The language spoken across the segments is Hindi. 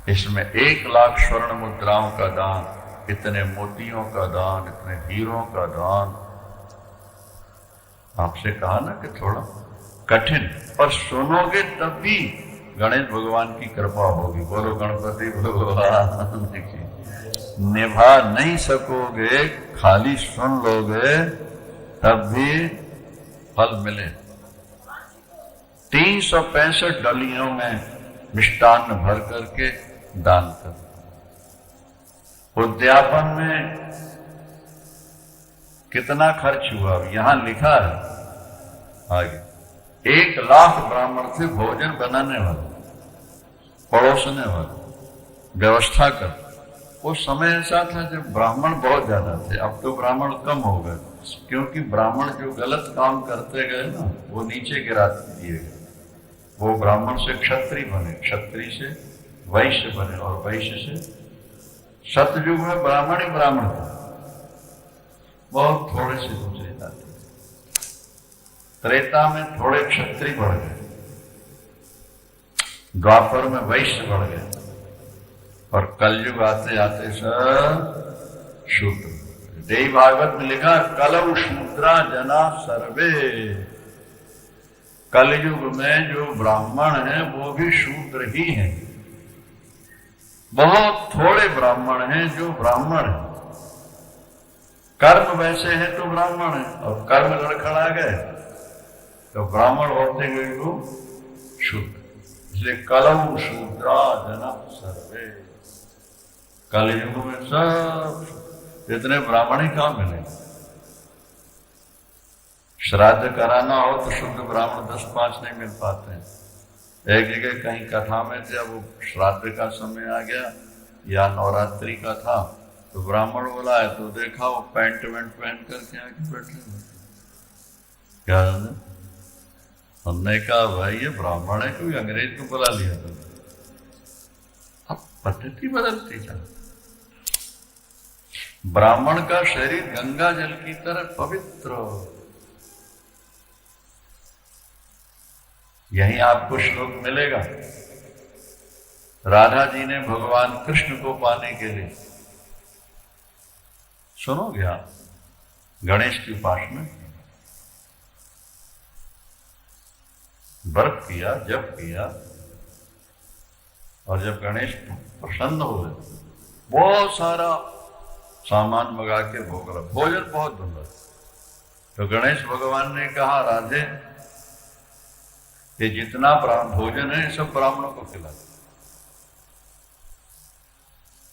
इसमें 1,00,000 स्वर्ण मुद्राओं का दान, इतने मोतियों का दान, इतने हीरों का दान। आपसे कहा ना कि थोड़ा कठिन, पर सुनोगे तब भी गणेश भगवान की कृपा होगी। बोलो गणपति भगवान की। निभा नहीं सकोगे, खाली सुन लोगे तब भी फल मिले। 365 डलियों में मिष्टान्न भर करके दान कर। उद्यापन में कितना खर्च हुआ यहां लिखा है आगे। 1,00,000 ब्राह्मण थे भोजन बनाने वाले, परोसने वाले, व्यवस्था कर। वो समय ऐसा था जब ब्राह्मण बहुत ज्यादा थे, अब तो ब्राह्मण कम हो गए, क्योंकि ब्राह्मण जो गलत काम करते गए ना वो नीचे गिरा दिए गए। वो ब्राह्मण से क्षत्रिय बने, क्षत्रिय से वैश्य बने, और वैश्य से सतयुग में ब्राह्मण ही ब्राह्मण था, बहुत थोड़े से दूसरे जाते। त्रेता में थोड़े क्षत्रिय बढ़ गए, द्वापर में वैश्य बढ़ गए, और कलयुग आते आते सब शूद्र। देवी भागवत में लिखा कलौ शूद्रा जना सर्वे। कलयुग में जो ब्राह्मण हैं वो भी शूद्र ही हैं। बहुत थोड़े ब्राह्मण हैं जो ब्राह्मण हैं। कर्म वैसे हैं तो ब्राह्मण है, और कर्म लड़खड़ा गए तो ब्राह्मण होते हुए वो शूद्र। इसलिए कलौ शूद्रा जना सर्वे। कलयुग में सब इतने ब्राह्मण ही कहां मिले। श्राद्ध कराना हो तो शुद्ध ब्राह्मण 10-5 नहीं मिल पाते हैं। एक जगह कहीं कथा में जब वो श्राद्ध का समय आ गया या नवरात्रि का था तो ब्राह्मण बोला है तो देखा वो पैंट वैंट पहन करके आके बैठे हुए। क्या हमने कहा भाई ये ब्राह्मण है, कोई अंग्रेज को बुला लिया था। अब पद्धति बदलती जा। ब्राह्मण का शरीर गंगा जल की तरह पवित्र। यहीं आपको श्लोक मिलेगा। राधा जी ने भगवान कृष्ण को पाने के लिए, सुनोगे आप, गणेश की उपासना, व्रत किया, जप किया, और जब गणेश प्रसन्न हो गए बहुत सारा सामान मंगा के भोग रहा, भोजन बहुत दुर्लभ। तो गणेश भगवान ने कहा राधे ये जितना भोजन है सब ब्राह्मणों को खिला।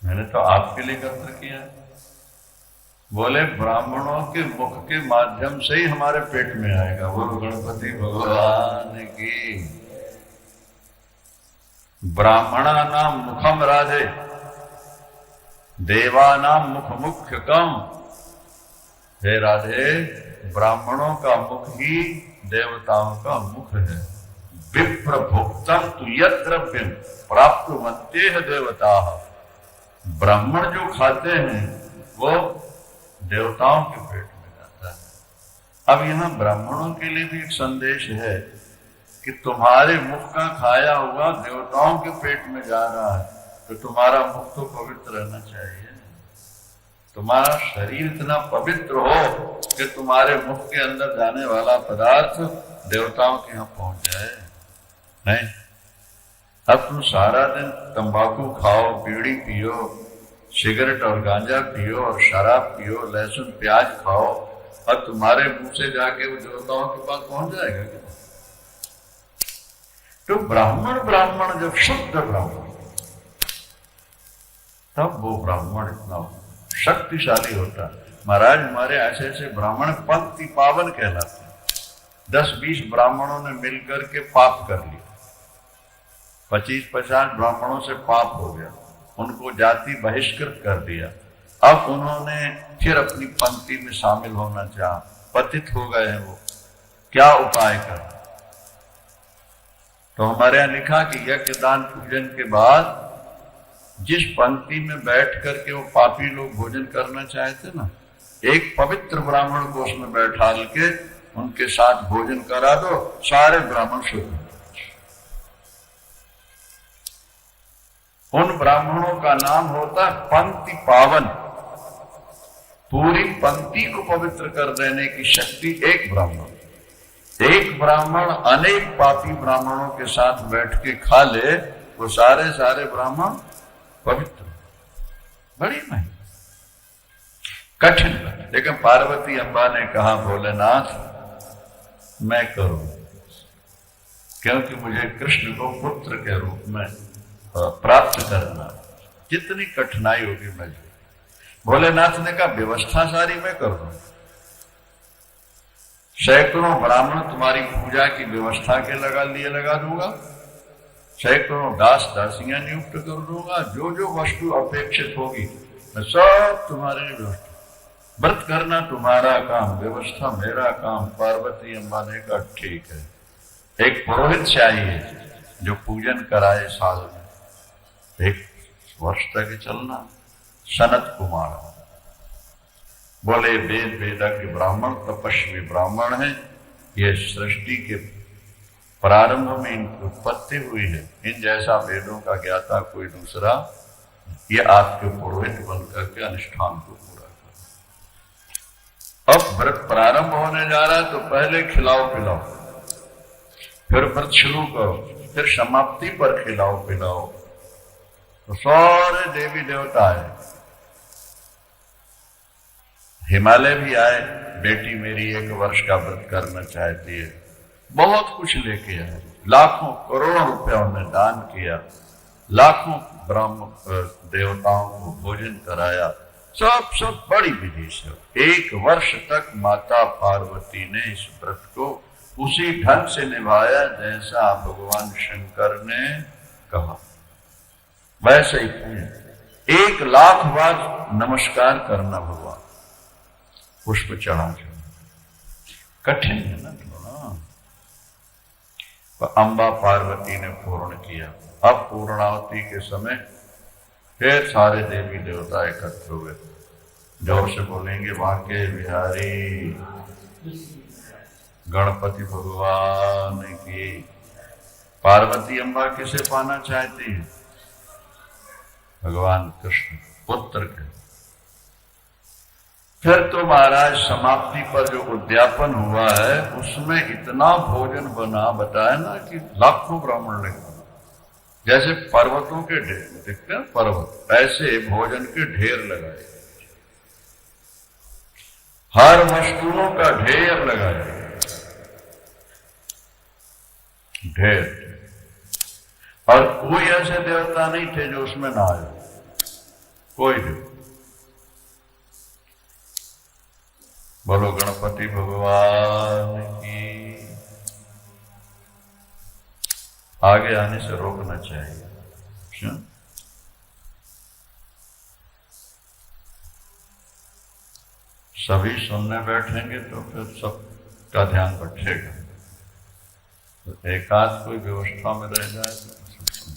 मैंने तो आपके लिए एकत्र किया। बोले ब्राह्मणों के मुख के माध्यम से ही हमारे पेट में आएगा। वो गणपति भगवान की। ब्राह्मणा नाम मुखम राधे, देवा नाम मुख मुख्य कम। हे राधे, ब्राह्मणों का मुख ही देवताओं का मुख है। विप्र भुक्तम तु यत् द्रव्यम प्राप्त मत्ते है देवता। ब्राह्मण जो खाते हैं वो देवताओं के पेट में जाता है। अब यहां ब्राह्मणों के लिए भी एक संदेश है कि तुम्हारे मुख का खाया हुआ देवताओं के पेट में जा रहा है तो तुम्हारा मुख तो पवित्र रहना चाहिए। तुम्हारा शरीर इतना पवित्र हो कि तुम्हारे मुख के अंदर जाने वाला पदार्थ देवताओं के यहां पहुंच जाए। नहीं, अब तुम सारा दिन तंबाकू खाओ, बीड़ी पियो, सिगरेट और गांजा पियो और शराब पियो, लहसुन प्याज खाओ, और तुम्हारे मुंह से जाके वो देवताओं के पास पहुंच जाएगा क्या? तो ब्राह्मण जब शुद्ध ब्राह्मण, तब वो ब्राह्मण इतना शक्तिशाली होता है। महाराज हमारे ऐसे ऐसे ब्राह्मण पंक्ति पावन कहलाते हैं। 10-20 ब्राह्मणों ने मिलकर के पाप कर लिया, 25-50 ब्राह्मणों से पाप हो गया, उनको जाति बहिष्कृत कर दिया। अब उन्होंने फिर अपनी पंक्ति में शामिल होना चाहा, पतित हो गए हैं वो, क्या उपाय कर? तो हमारे यहां लिखा कि यज्ञ दान पूजन के बाद जिस पंक्ति में बैठ करके वो पापी लोग भोजन करना चाहते ना, एक पवित्र ब्राह्मण को उसमें बैठा के उनके साथ भोजन करा दो, सारे ब्राह्मण शुद्ध। उन ब्राह्मणों का नाम होता पंक्ति पावन। पूरी पंक्ति को पवित्र कर देने की शक्ति एक ब्राह्मण। एक ब्राह्मण अनेक पापी ब्राह्मणों के साथ बैठ के खा ले, वो सारे सारे ब्राह्मण पवित्र। बड़ी महिमा, कठिन। लेकिन पार्वती अम्बा ने कहा भोलेनाथ मैं करूं, क्योंकि मुझे कृष्ण को पुत्र के रूप में प्राप्त करना, कितनी कठिनाई होगी मुझे। भोलेनाथ ने कहा व्यवस्था सारी मैं कर दूं, सैकड़ों ब्राह्मण तुम्हारी पूजा की व्यवस्था के लगा दूंगा, सैकड़ों दास दासियां नियुक्त कर दूंगा, जो जो वस्तु अपेक्षित होगी मैं सब तुम्हारे व्यवस्था। व्रत करना तुम्हारा काम, व्यवस्था मेरा काम। पार्वती अम्बा ने कहा ठीक है। एक पुरोहित चाहिए जो पूजन कराए साल में 1 वर्ष तक चलना। सनत कुमार बोले वेद वेदज्ञ ब्राह्मण, तपस्वी ब्राह्मण है, ये सृष्टि के प्रारंभ में इनकी उत्पत्ति हुई है, इन जैसा वेदों का ज्ञाता कोई दूसरा, ये आपके पुरोहित बनकर के अनुष्ठान को पूरा करो। अब व्रत प्रारंभ होने जा रहा है तो पहले खिलाओ पिलाओ, फिर व्रत शुरू करो, फिर समाप्ति पर खिलाओ पिलाओ। तो सारे देवी देवता आए, हिमालय भी आए, बेटी मेरी 1 वर्ष का व्रत करना चाहती है। बहुत कुछ लेके आए, लाखों करोड़ों रुपया उन्होंने दान किया, लाखों ब्राह्मण देवताओं को भोजन कराया, सब बड़ी विधि से। 1 वर्ष तक माता पार्वती ने इस व्रत को उसी ढंग से निभाया जैसा भगवान शंकर ने कहा। वैसे ही 1 लाख बार नमस्कार करना भगवान, पुष्प चढ़ा। कठिन है ना थोड़ा। तो अम्बा पार्वती ने पूर्ण किया। अब पूर्णावती के समय फिर सारे देवी देवता इकट्ठे हुए, जोर से बोलेंगे वाके बिहारी गणपति भगवान की। पार्वती अम्बा किसे पाना चाहती है? भगवान कृष्ण पुत्र के। फिर तो महाराज समाप्ति पर जो उद्यापन हुआ है उसमें इतना भोजन बना, बताया ना कि लाखों ब्राह्मण ने, जैसे पर्वतों के ढेर दिखते हैं पर्वत, ऐसे भोजन के ढेर लगाए, हर वस्तुओं का ढेर लगाए, ढेर। और कोई ऐसे देवता नहीं थे जो उसमें ना आए, कोई नहीं। बोलो गणपति भगवान की। आगे आने से रोकना चाहिए। क्यों? सभी सुनने बैठेंगे तो फिर सबका ध्यान बटेगा, तो एकाध कोई व्यवस्था में रह जाए तो सब सुन।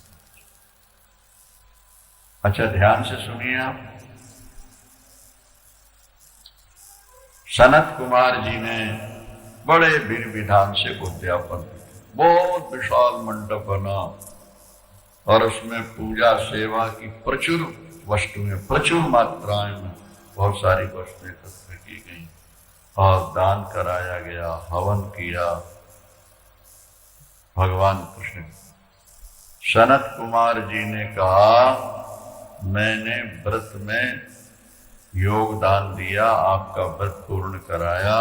अच्छा ध्यान से सुनिए आप। सनत कुमार जी ने बड़े विधि विधान से उद्यापन, बहुत विशाल मंडप बना और उसमें पूजा सेवा की प्रचुर वस्तुएं, प्रचुर मात्राएं में बहुत सारी वस्तुएं एकत्र की गई और दान कराया गया, हवन किया भगवान कृष्ण। सनत कुमार जी ने कहा मैंने व्रत में योगदान दिया, आपका व्रत पूर्ण कराया,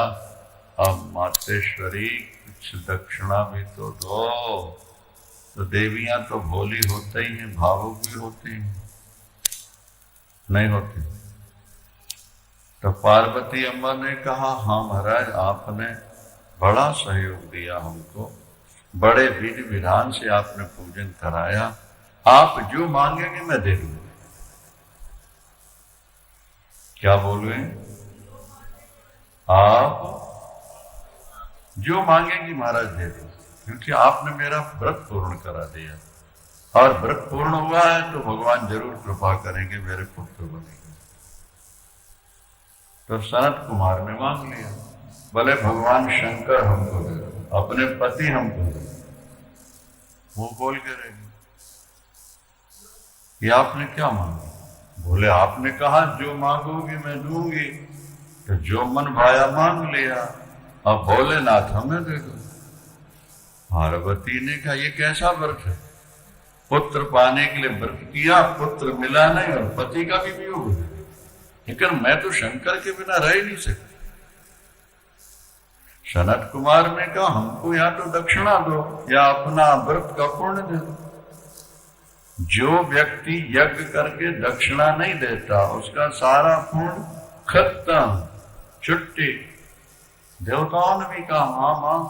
अब मातेश्वरी कुछ दक्षिणा भी तो दो। तो देवियां तो भोली होते ही हैं, भावुक भी होती हैं, नहीं होती। तो पार्वती अम्बा ने कहा हाँ महाराज आपने बड़ा सहयोग दिया हमको, बड़े विधि विधान से आपने पूजन कराया, आप जो मांगेंगे मैं दे दूंगा। क्या बोल रहे हैं? आप जो मांगेंगी महाराज दे दो, क्योंकि आपने मेरा व्रत पूर्ण करा दिया, और व्रत पूर्ण हुआ है तो भगवान जरूर कृपा करेंगे, मेरे पुत्र बनेंगे। तो सनत कुमार ने मांग लिया, बोले भगवान शंकर हमको दे, अपने पति हमको दे, वो बोल के रहेंगे। ये आपने क्या मांगा? बोले आपने कहा जो मांगोगी मैं दूंगी, तो जो मन भाया मांग लिया, अब भोलेनाथ हमें दे दो। पार्वती ने कहा ये कैसा व्रत है? पुत्र पाने के लिए व्रत किया, पुत्र मिला नहीं और पति का भी वियोग है, लेकिन मैं तो शंकर के बिना रह ही नहीं सकती। सनत कुमार ने कहा हमको या तो दक्षिणा दो या अपना व्रत का पुण्य दे दो। जो व्यक्ति यज्ञ करके दक्षिणा नहीं देता उसका सारा पुण्य खत्म, छुट्टी। देवताओं ने भी कहा हाँ मां,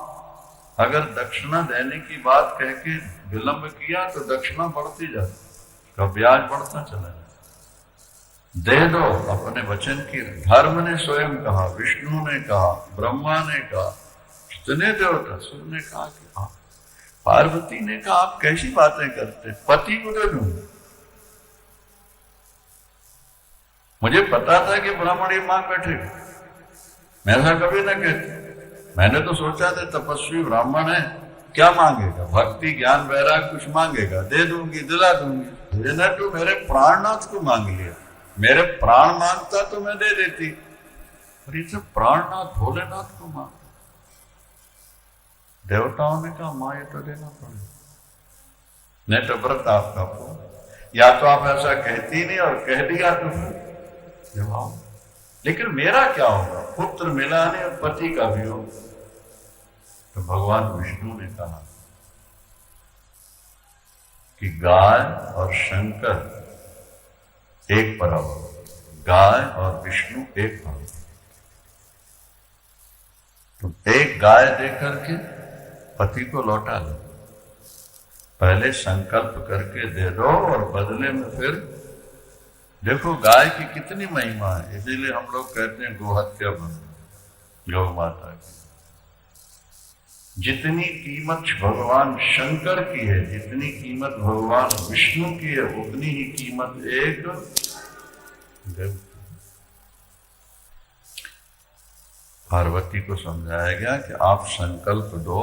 अगर दक्षिणा देने की बात कह के विलंब किया तो दक्षिणा बढ़ती जाती, उसका ब्याज बढ़ता चला जाए। दे दो अपने वचन की। धर्म ने स्वयं कहा, विष्णु ने कहा, ब्रह्मा ने कहा, कितने देवता, सबने कहा कि हाँ। पार्वती ने कहा आप कैसी बातें करते, पति को दे दूंगा। मुझे पता था कि ब्राह्मण ये मांग बैठेगा, मैं ऐसा कभी ना कहती। मैंने तो सोचा था तपस्वी ब्राह्मण है, क्या मांगेगा, भक्ति ज्ञान वैराग कुछ मांगेगा, दे दूंगी, दिला दूंगी। मैंने तो मेरे प्राणनाथ को मांग लिया, मेरे प्राण मांगता तो मैं दे देती, पर इसे प्राणनाथ भोलेनाथ को मांग। देवताओं ने कहा मां ये तो देना पड़ेगा, नहीं तो व्रत आपका पूर्ण। या तो आप ऐसा कहती नहीं और कह दिया तो फिर जवाब, लेकिन मेरा क्या होगा, पुत्र मिला नहीं और पति का भी हो। तो भगवान विष्णु ने कहा कि गाय और शंकर एक बराबर, गाय और विष्णु एक बराबर। तुम एक गाय देकर के पति को लौटा दो, पहले संकल्प करके दे दो और बदले में फिर देखो गाय की कितनी महिमा है। इसीलिए हम लोग कहते हैं गोहत्या बंद, गौ माता की जितनी कीमत भगवान शंकर की है, जितनी कीमत भगवान विष्णु की है, उतनी ही कीमत एक देव। पार्वती को समझाया गया कि आप संकल्प दो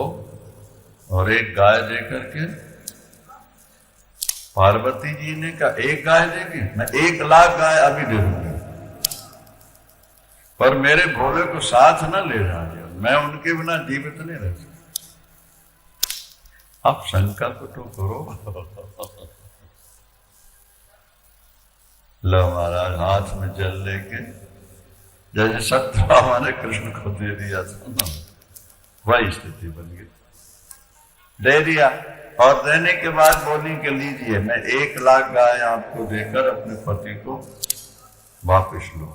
और एक गाय दे करके। पार्वती जी ने कहा एक गाय देगी, मैं 1,00,000 गाय अभी दे दूंगी, पर मेरे भोले को साथ न ले जाइए, मैं उनके बिना जीवित नहीं रह सकता। आप संकल्प तो करो। लो महाराज हाथ में जल लेके जैसे सत्यभामा ने कृष्ण को दे दिया था ना, वही स्थिति बन गई। दे दिया और देने के बाद बोली कि लीजिए मैं 1,00,000 गाय आपको देकर अपने पति को वापस लो।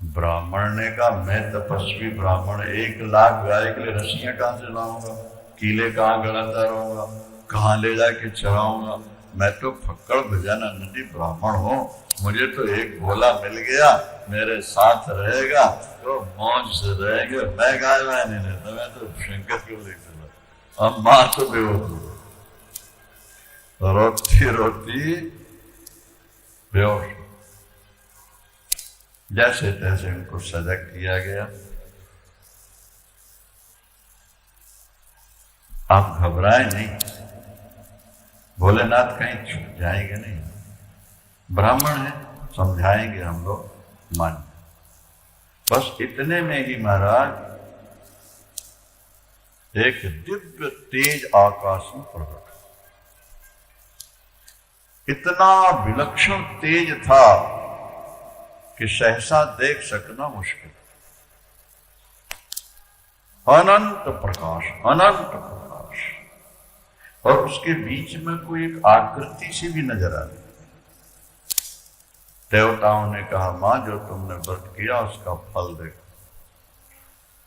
ब्राह्मण ने कहा मैं तपस्वी ब्राह्मण 1,00,000 गाय के लिए रस्सियां कहां से लाऊंगा, कीले कहां गड़ाता रहूंगा, कहां ले जाके चढ़ाऊंगा। मैं तो फक्कड़ भजन नदी ब्राह्मण हूं, मुझे तो एक भोला मिल गया, मेरे साथ रहेगा तो मौज से रहेंगे। मैं गाय वाय नहीं रहता, मैं तो शंकर को ले चला। अब मां तो बेवकूफ, रोती रोती बेहोश, जैसे तैसे उनको सजग किया गया। आप घबराए नहीं, भोलेनाथ कहीं छूट जाएंगे नहीं, ब्राह्मण है, समझाएंगे हम लोग, मान। बस इतने में ही महाराज एक दिव्य तेज आकाश में प्रकट, इतना विलक्षण तेज था कि सहसा देख सकना मुश्किल। अनंत प्रकाश, अनंत प्रकाश, और उसके बीच में कोई एक आकृति सी भी नजर आ रही। देवताओं ने कहा मां जो तुमने व्रत किया उसका फल देखो।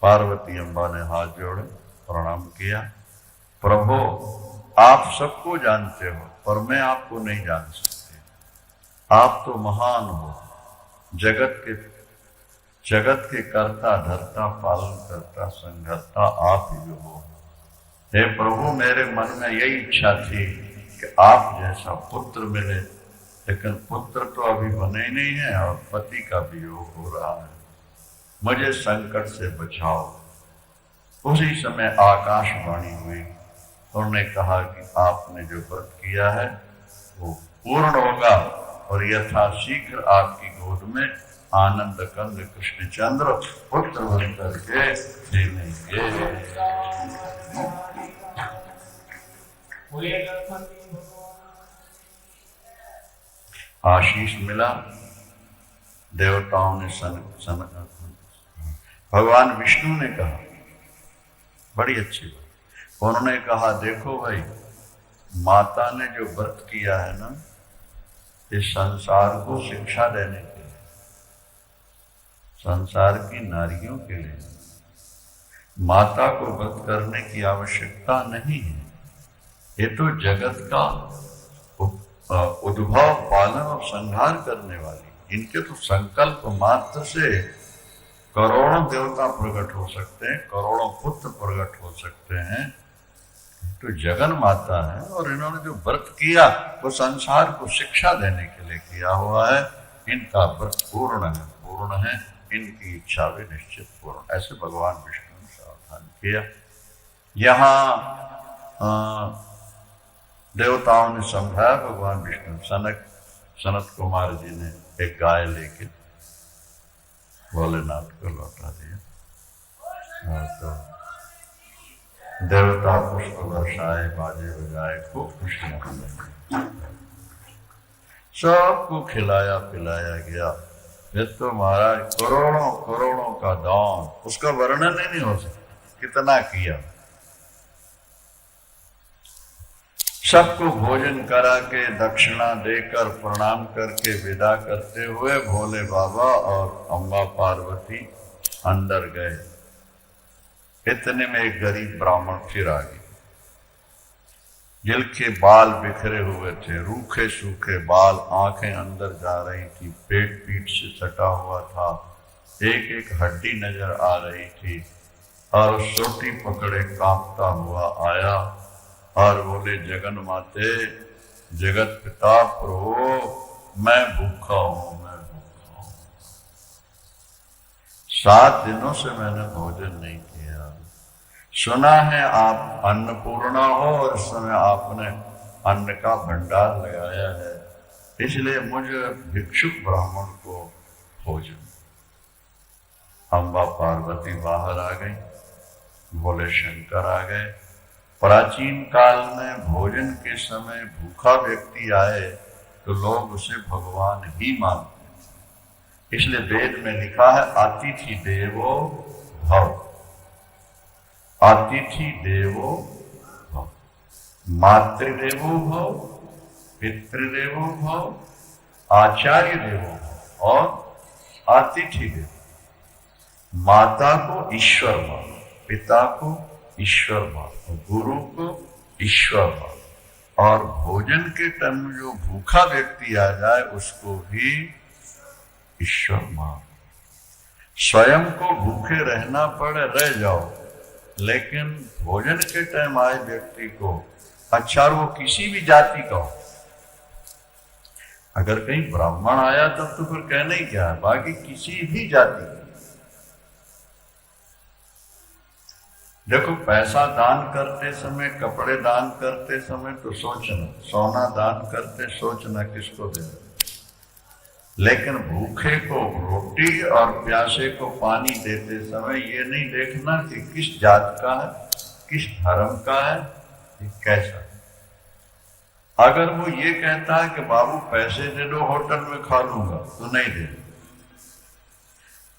पार्वती अम्बा ने हाथ जोड़े प्रणाम किया, प्रभु आप सबको जानते हो पर मैं आपको नहीं जान सकती, आप तो महान हो, जगत के कर्ता धर्ता पालन करता संघर्ता आप ही हो। हे प्रभु मेरे मन में यही इच्छा थी कि आप जैसा पुत्र मिले, लेकिन पुत्र तो अभी बने ही नहीं है और पति का वियोग हो रहा है, मुझे संकट से बचाओ। उसी समय आकाशवाणी हुई, उन्होंने कहा कि आपने जो व्रत किया है वो पूर्ण होगा और यथाशीघ्र आपकी गोद में आनंद कंद कृष्णचंद्र पुत्र बन करके खेलेंगे। आशीष मिला। देवताओं ने भगवान विष्णु ने कहा, बड़ी अच्छी बात, उन्होंने कहा देखो भाई, माता ने जो व्रत किया है ना, इस संसार को शिक्षा देने के लिए, संसार की नारियों के लिए। माता को व्रत करने की आवश्यकता नहीं है। ये तो जगत का उद्भव, पालन और संहार करने वाली, इनके तो संकल्प मात्र से करोड़ों देवता प्रकट हो सकते हैं, करोड़ों पुत्र प्रकट हो सकते हैं। तो जगन माता है और इन्होंने जो व्रत किया वो संसार को शिक्षा देने के लिए किया हुआ है। इनका व्रत पूर्ण है, इनकी इच्छा भी निश्चित पूर्ण। ऐसे भगवान विष्णु ने सावधान किया। यहाँ देवताओं ने समझाया, भगवान विष्णु सनत कुमार जी ने एक गाय लेके भोलेनाथ को लौटा दिया। तो देवता पुष्प वर्षाए, बाजे बजाए, खूब खुशियां मनाई, सबको खिलाया पिलाया गया। ये तो महाराज करोड़ों करोड़ों का दान, उसका वर्णन ही नहीं हो सकता, कितना किया। सबको भोजन करा के दक्षिणा देकर प्रणाम करके विदा करते हुए भोले बाबा और अम्बा पार्वती अंदर गए। इतने में एक गरीब ब्राह्मण फिर आ गए, जिनके बाल बिखरे हुए थे, रूखे सूखे बाल, आंखें अंदर जा रही थी, पेट पीठ से सटा हुआ था, एक एक हड्डी नजर आ रही थी, और सोटी पकड़े कांपता हुआ आया और बोले, जगन माते, जगत पिता प्रभु, मैं भूखा हूं, मैं भूखा हूं। 7 दिनों से मैंने भोजन नहीं किया। सुना है आप अन्नपूर्णा हो और इस समय आपने अन्न का भंडार लगाया है, इसलिए मुझे भिक्षुक ब्राह्मण को भोजन। अम्बा पार्वती बाहर आ गई, बोले शंकर आ गए। प्राचीन काल में भोजन के समय भूखा व्यक्ति आए तो लोग उसे भगवान ही मानते हैं। इसलिए वेद में लिखा है, अतिथि देवो भव, अतिथि देवो भव, मातृदेवो भव, पितृदेवो भव, आचार्य देवो भव और अतिथि देवो। माता को ईश्वर मानो, पिता को ईश्वर मानो, गुरु को ईश्वर मानो, और भोजन के टाइम में जो भूखा व्यक्ति आ जाए उसको भी ईश्वर मानो। स्वयं को भूखे रहना पड़े, रह जाओ, लेकिन भोजन के टाइम आए व्यक्ति को, अच्छा वो किसी भी जाति का हो, अगर कहीं ब्राह्मण आया तब तो फिर कहना ही क्या है, बाकी किसी भी जाति का। देखो, पैसा दान करते समय, कपड़े दान करते समय तो सोचना, सोना दान करते सोचना किसको देना, लेकिन भूखे को रोटी और प्यासे को पानी देते समय ये नहीं देखना कि किस जात का है, किस धर्म का है, कैसा। अगर वो ये कहता है कि बाबू पैसे दे दो, होटल में खा लूंगा, तो नहीं दे।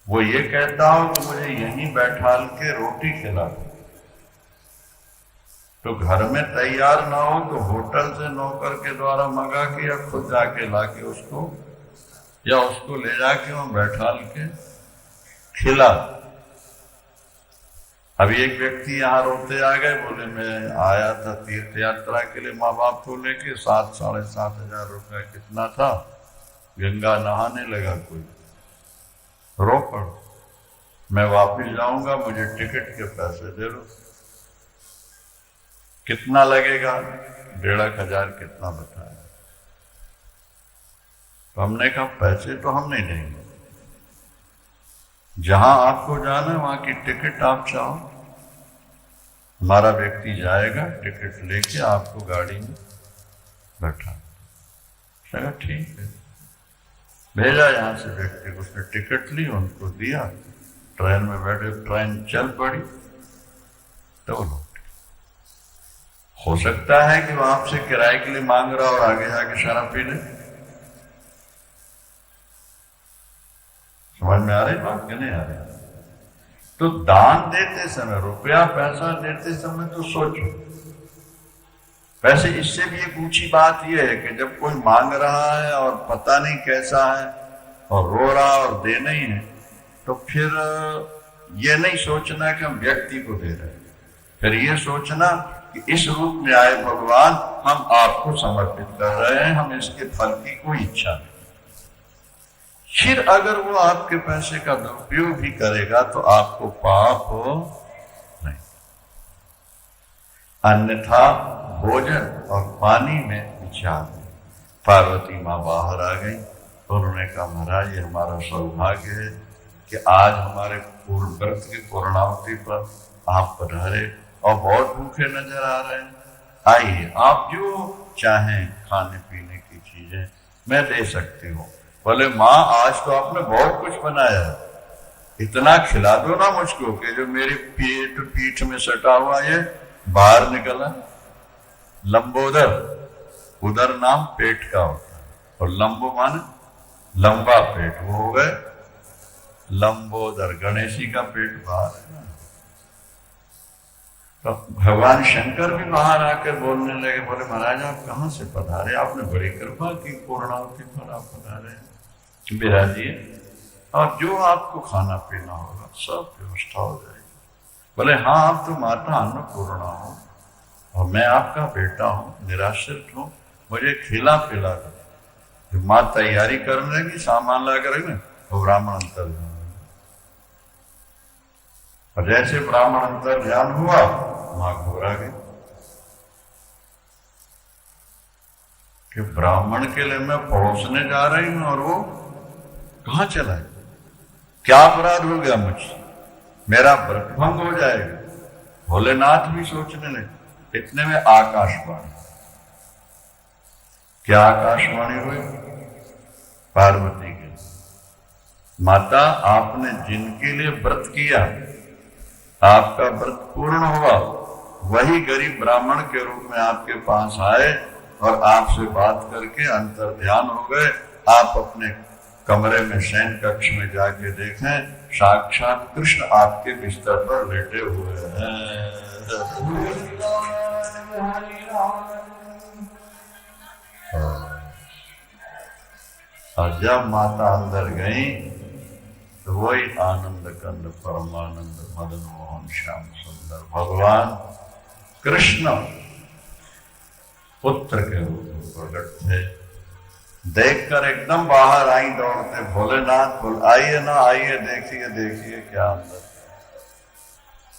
वो ये कहता हो कि मुझे यहीं बैठाल के रोटी खिला दो, तो घर में तैयार ना हो तो होटल से नौकर के द्वारा मंगा के या खुद जाके लाके उसको, या उसको ले जाके वहां बैठा के खिला। अभी एक व्यक्ति यहाँ रोते आ गए, बोले मैं आया था तीर्थ यात्रा के लिए माँ बाप को लेके, 7,500 रुपया कितना था, गंगा नहाने लगा कोई, रो पड़ो, मैं वापिस जाऊंगा, मुझे टिकट के पैसे दे दो। कितना लगेगा? 1,500 कितना बताया। तो हमने कहा पैसे तो हम नहीं देंगे, जहां आपको जाना है वहां की टिकट आप चाहो, हमारा व्यक्ति जाएगा, टिकट लेके आपको गाड़ी में बैठा। कहा ठीक है। भेजा यहां से व्यक्ति को, उसने टिकट ली, उनको दिया, ट्रेन में बैठे, ट्रेन चल पड़ी, तो वो लौट। हो सकता है कि वो आपसे किराए के लिए मांग रहा और आगे जाके शराब पी ले। समझ में आ रही बात कि नहीं आ रही? तो दान देते समय, रुपया पैसा देते समय तो सोचो। वैसे इससे भी एक ऊंची बात यह है कि जब कोई मांग रहा है और पता नहीं कैसा है और रो रहा और दे नहीं है, तो फिर ये नहीं सोचना कि हम व्यक्ति को दे रहे हैं, फिर ये सोचना कि इस रूप में आए भगवान, हम आपको समर्पित कर रहे हैं, हम इसके फल की कोई इच्छा नहीं। फिर अगर वो आपके पैसे का दुरुपयोग भी करेगा तो आपको पाप नहीं। अन्यथा भोजन और पानी में विचार। पार्वती माँ बाहर आ गई, उन्होंने कहा महाराज ये हमारा सौभाग्य है कि आज हमारे पूर्ण व्रत की पूर्णावती पर आप पधारे और बहुत भूखे नजर आ रहे हैं। आइए, आप जो चाहें खाने पीने की चीजें मैं दे सकती हूँ। बोले माँ आज तो आपने बहुत कुछ बनाया है, इतना खिला दो ना मुझको कि जो मेरी पीठ में सटा हुआ ये बाहर निकला। लंबोदर, उदर नाम पेट का होता है, और लंबो माने लंबा पेट, वो हो गए लंबोदर। गणेशी का पेट बाहर है ना। तो भगवान शंकर भी बाहर आकर बोलने लगे, बोले महाराज आप कहाँ से पधारे, आपने बड़ी कृपा की, पूर्णावती पर आप पधारे, बिराजिए और जो आपको खाना पीना होगा सब व्यवस्था हो जाएगी। बोले हाँ आप तो माता अन्नपूर्णा हो और मैं आपका बेटा हूँ, निराश्रित हूँ, मुझे खिला पिला दो। जो माँ तैयारी करने लगी, सामान ला कर रखने, वो ब्राह्मण अंतर ध्यान। और जैसे ब्राह्मण अंतर ध्यान हुआ, माँ घबरा गई कि ब्राह्मण के लिए मैं परोसने जा रही हूं और वो कहां चला है, क्या अपराध हो गया मुझसे, मेरा व्रत भंग हो जाएगा। भोलेनाथ भी सोचने लगे। इतने में आकाशवाणी। क्या आकाशवाणी हुई? पार्वती की, माता आपने जिनके लिए व्रत किया, आपका व्रत पूर्ण हुआ, वही गरीब ब्राह्मण के रूप में आपके पास आए और आपसे बात करके अंतर ध्यान हो गए। आप अपने कमरे में शयन कक्ष में जाके देखें, साक्षात कृष्ण आपके बिस्तर पर लेटे हुए हैं। और जब माता अंदर गई तो वही आनंद कंद परमानंद मदन मोहन श्याम सुंदर भगवान कृष्ण पुत्र के रूप में प्रकट थे। देखकर एकदम बाहर आई दौड़ते, भोलेनाथ बोल आइए ना आइए, देखिए देखिए क्या अंदर।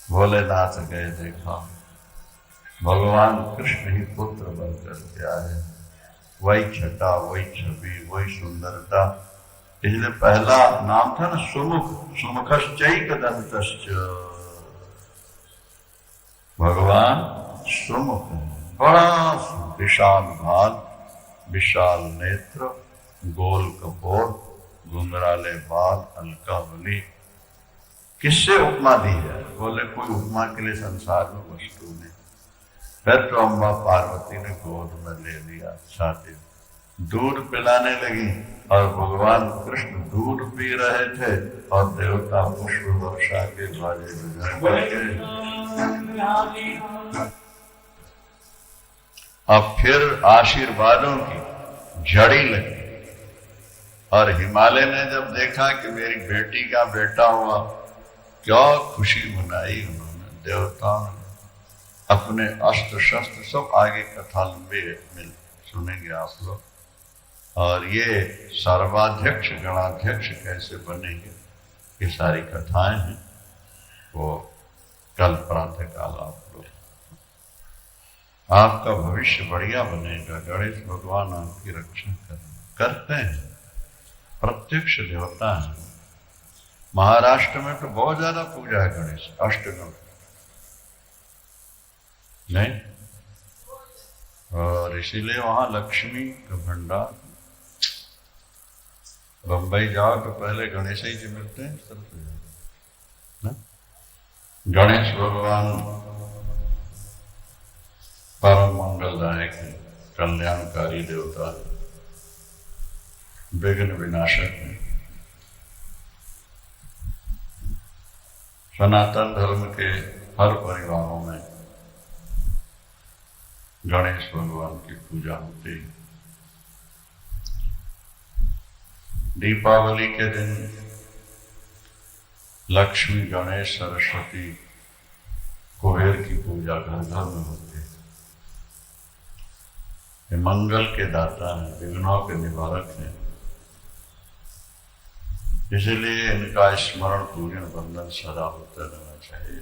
भोलेनाथ गए, देखा भगवान कृष्ण ही पुत्र बनकर के आए। वही छटा, वही छवि, वही सुंदरता। इसलिए पहला नाम था ना सुमुख, सुमुखश्चैकदन्तश्च। भगवान सुमुख, बड़ा विशाल भाल, विशाल नेत्र, गोल कपोल, घुंघराले बाल, अलका बली। किससे उपमा दी है? बोले कोई उपमा के लिए संसार में वस्तु नहीं। फिर तो अम्बा पार्वती ने गोद में ले लिया, छाती दूध पिलाने लगी और भगवान कृष्ण दूध पी रहे थे और देवता पुष्प वर्षा के बाजे बजाए। अब फिर आशीर्वादों की झड़ी लगी और हिमालय ने जब देखा कि मेरी बेटी का बेटा हुआ, क्या खुशी मनाई उन्होंने। देवताओं ने अपने अस्त्र शस्त्र सब, आगे कथा लंबी मिल सुनेंगे आप लोग। और ये सर्वाध्यक्ष गणाध्यक्ष कैसे बनेंगे, ये सारी कथाएं हैं, वो कल प्रातः काल आप लोग। आपका भविष्य बढ़िया बनेगा। गणेश भगवान आपकी रक्षा करते हैं, प्रत्यक्ष देवता है। महाराष्ट्र में तो बहुत ज्यादा पूजा है गणेश, अष्टगण नहीं, और इसीलिए वहां लक्ष्मी का भंडार। बंबई जाओ तो पहले गणेश ही जी मिलते हैं, इस तरह से ना? गणेश भगवान परम मंगलदायक है, कल्याणकारी देवता है, विघ्न विनाशक है। सनातन धर्म के हर परिवारों में गणेश भगवान की पूजा होती है। दीपावली के दिन लक्ष्मी, गणेश, सरस्वती, कुबेर की पूजा घर घर में होती है। ये मंगल के दाता हैं, विघ्नों के निवारक हैं, इसलिए इनका स्मरण पूजन वंदन सदा होता रहना चाहिए।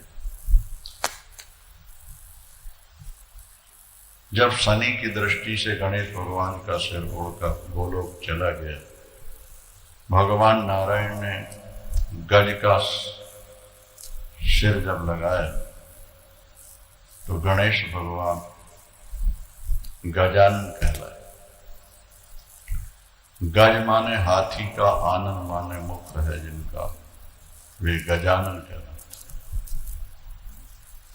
जब शनि की दृष्टि से गणेश भगवान का सिर उड़कर गोलोक चला गया, भगवान नारायण ने गज का सिर जब लगाया तो गणेश भगवान गजानन कहलाए। गज माने हाथी का, आनन माने मुख है जिनका, वे गजानन कहलाते।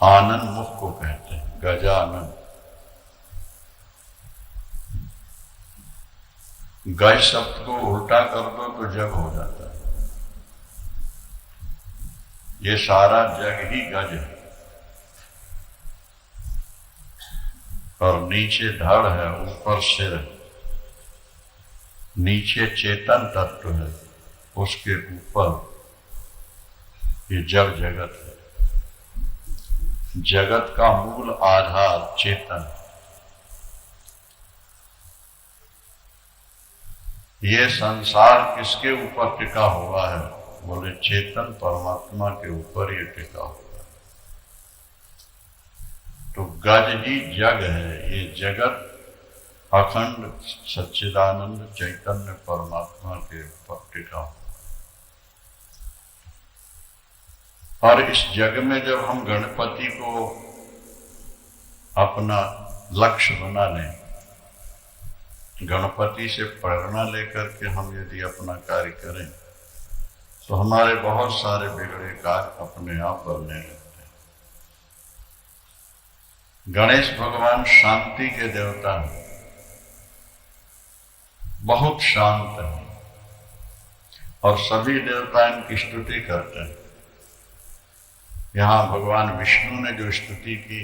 आनन मुख को कहते हैं, गजानन। गज शब्द को उल्टा कर दो तो जग हो जाता है। ये सारा जग ही गज है, और नीचे धड़ है, ऊपर सिर है, नीचे चेतन तत्व है, उसके ऊपर ये जड़ जगत है। जगत का मूल आधार चेतन। ये संसार किसके ऊपर टिका हुआ है? बोले चेतन परमात्मा के ऊपर ये टिका हुआ है। तो गज ही जग है। ये जगत अखंड सच्चिदानंद चैतन्य परमात्मा के ऊपर टिका हुआ। और इस जग में जब हम गणपति को अपना लक्ष्य बना लें, गणपति से प्रेरणा लेकर के हम यदि अपना कार्य करें, तो हमारे बहुत सारे बिगड़े कार्य अपने आप बनने लगते हैं। गणेश भगवान शांति के देवता हैं, बहुत शांत हैं, और सभी देवता इनकी स्तुति करते हैं। यहां भगवान विष्णु ने जो स्तुति की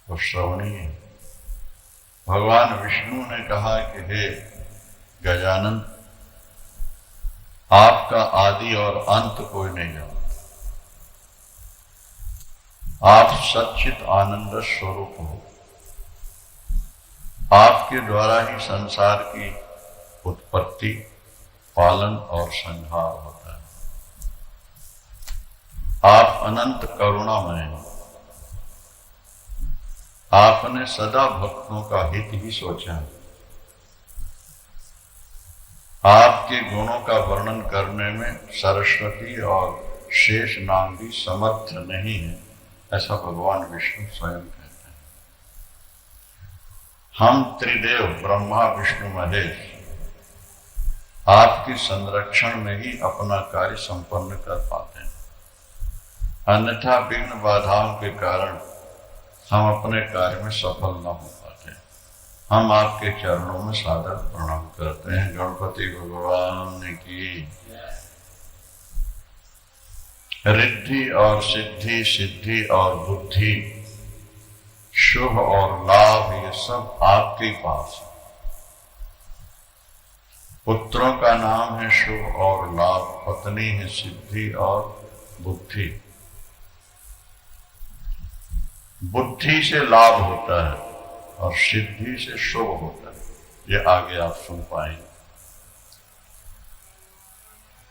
वो श्रवणीय है। भगवान विष्णु ने कहा कि हे गजानन, आपका आदि और अंत कोई नहीं जानता। आप सच्चित आनंद स्वरूप हो। आपके द्वारा ही संसार की उत्पत्ति, पालन और संहार होता है। आप अनंत करुणामय हैं। आपने सदा भक्तों का हित ही सोचा। आपके गुणों का वर्णन करने में सरस्वती और शेष नाग भी समर्थ नहीं है, ऐसा भगवान विष्णु स्वयं कहते हैं। हम त्रिदेव ब्रह्मा विष्णु महेश आपके संरक्षण में ही अपना कार्य संपन्न कर पाते हैं। अन्यथा विघ्न बाधाओं के कारण हम अपने कार्य में सफल न हो पाते। हम आपके चरणों में सादर प्रणाम करते हैं। गणपति भगवान की रिद्धि और सिद्धि, सिद्धि और बुद्धि, शुभ और लाभ, ये सब आपके पास है। पुत्रों का नाम है शुभ और लाभ, पत्नी है सिद्धि और बुद्धि। बुद्धि से लाभ होता है और सिद्धि से शुभ होता है। ये आगे आप सुन पाएंगे।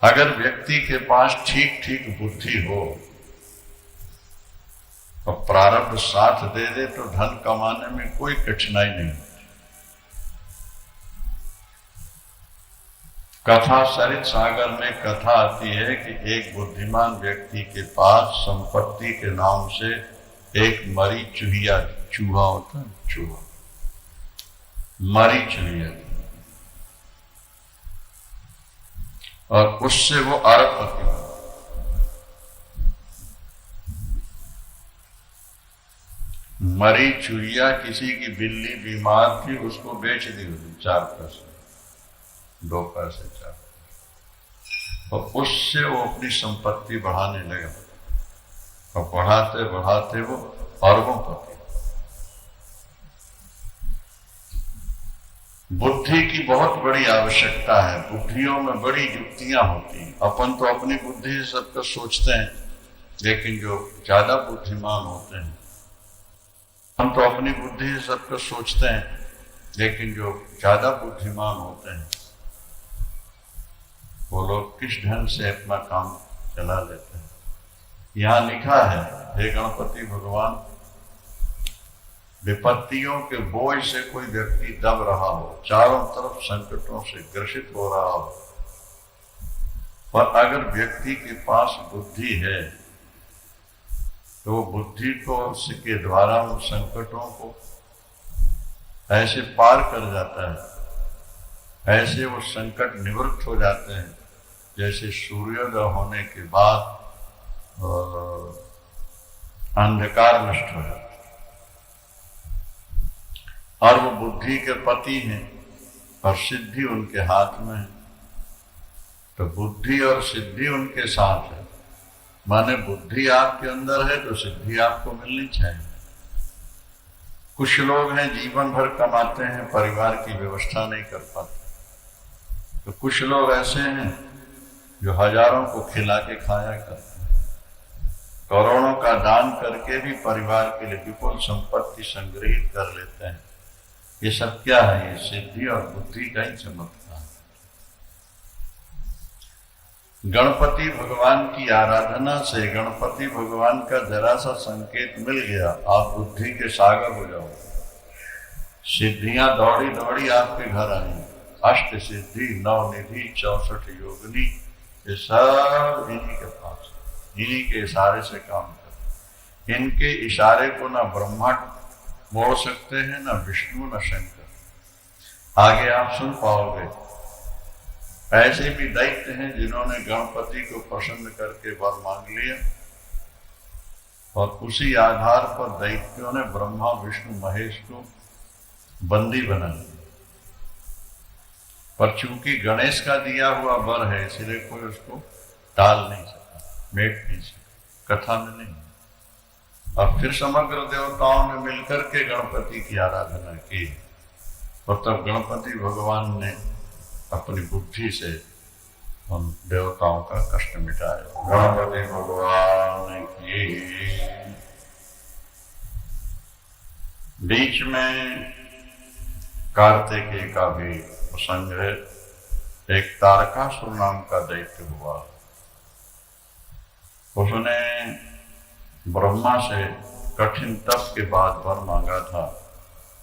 अगर व्यक्ति के पास ठीक ठीक बुद्धि हो और प्रारब्ध साथ दे दे तो धन कमाने में कोई कठिनाई नहीं होती। कथा सरित सागर में कथा आती है कि एक बुद्धिमान व्यक्ति के पास संपत्ति के नाम से एक मरी चूहिया, चूहा होता है, चूहा, मरी चूहिया। और उससे वो अरबपति बना। मरी चुहिया किसी की बिल्ली बीमार थी, उसको बेच दी उसने 4 पैसे, 2 पैसे 4 पैसे, और उससे वो अपनी संपत्ति बढ़ाने लगा और बढ़ाते बढ़ाते वो अरबोंपति। बुद्धि की बहुत बड़ी आवश्यकता है। बुद्धियों में बड़ी युक्तियां होती हैं। अपन तो अपनी बुद्धि से सब कुछ सोचते हैं, लेकिन जो ज्यादा बुद्धिमान होते हैं, हम तो अपनी बुद्धि से सब कुछ सोचते हैं, लेकिन जो ज्यादा बुद्धिमान होते हैं वो लोग किस ढंग से अपना काम चला लेते हैं। यहां लिखा है, हे गणपति भगवान, विपत्तियों के बोझ से कोई व्यक्ति दब रहा हो, चारों तरफ संकटों से ग्रसित हो रहा हो, पर अगर व्यक्ति के पास बुद्धि है तो बुद्धि को उसके द्वारा उन संकटों को ऐसे पार कर जाता है, ऐसे वो संकट निवृत्त हो जाते हैं जैसे सूर्योदय होने के बाद अंधकार नष्ट हो जाता है। और वो बुद्धि के पति हैं और सिद्धि उनके हाथ में है, तो बुद्धि और सिद्धि उनके साथ है। माने बुद्धि आपके अंदर है तो सिद्धि आपको मिलनी चाहिए। कुछ लोग हैं जीवन भर कमाते हैं, परिवार की व्यवस्था नहीं कर पाते, तो कुछ लोग ऐसे हैं जो हजारों को खिला के खाया करते हैं, करोड़ों का दान करके भी परिवार के लिए विपुल संपत्ति संग्रहित कर लेते हैं। ये सब क्या है? ये सिद्धि और बुद्धि का ही चमत्कार। गणपति भगवान की आराधना से गणपति भगवान का जरा सा संकेत मिल गया, आप बुद्धि के सागर हो जाओ। सिद्धियां दौड़ी दौड़ी आपके घर आई, अष्ट सिद्धि, 9 निधि, 64 योगिनी, ये सब इन्हीं के पास, इन्हीं के इशारे से काम कर। इनके इशारे को ना ब्रह्मा मोड़ सकते हैं, ना विष्णु, ना शंकर। आगे आप सुन पाओगे। ऐसे भी दैत्य हैं जिन्होंने गणपति को प्रसन्न करके वर मांग लिया, और उसी आधार पर दैत्यों ने ब्रह्मा, विष्णु, महेश को बंदी बना लिया। पर चूंकि गणेश का दिया हुआ वर है, इसलिए कोई उसको टाल नहीं सका, मेट नहीं सका, कथा में नहीं। और फिर समग्र देवताओं ने मिलकर के गणपति की आराधना की, और तब गणपति भगवान ने अपनी बुद्धि से उन देवताओं का कष्ट मिटाया। गणपति भगवान की। बीच में कार्तिकेय का भी प्रसंग है। एक तारकासुर नाम का दैत्य हुआ, उसने ब्रह्मा से कठिन तप के बाद वर मांगा था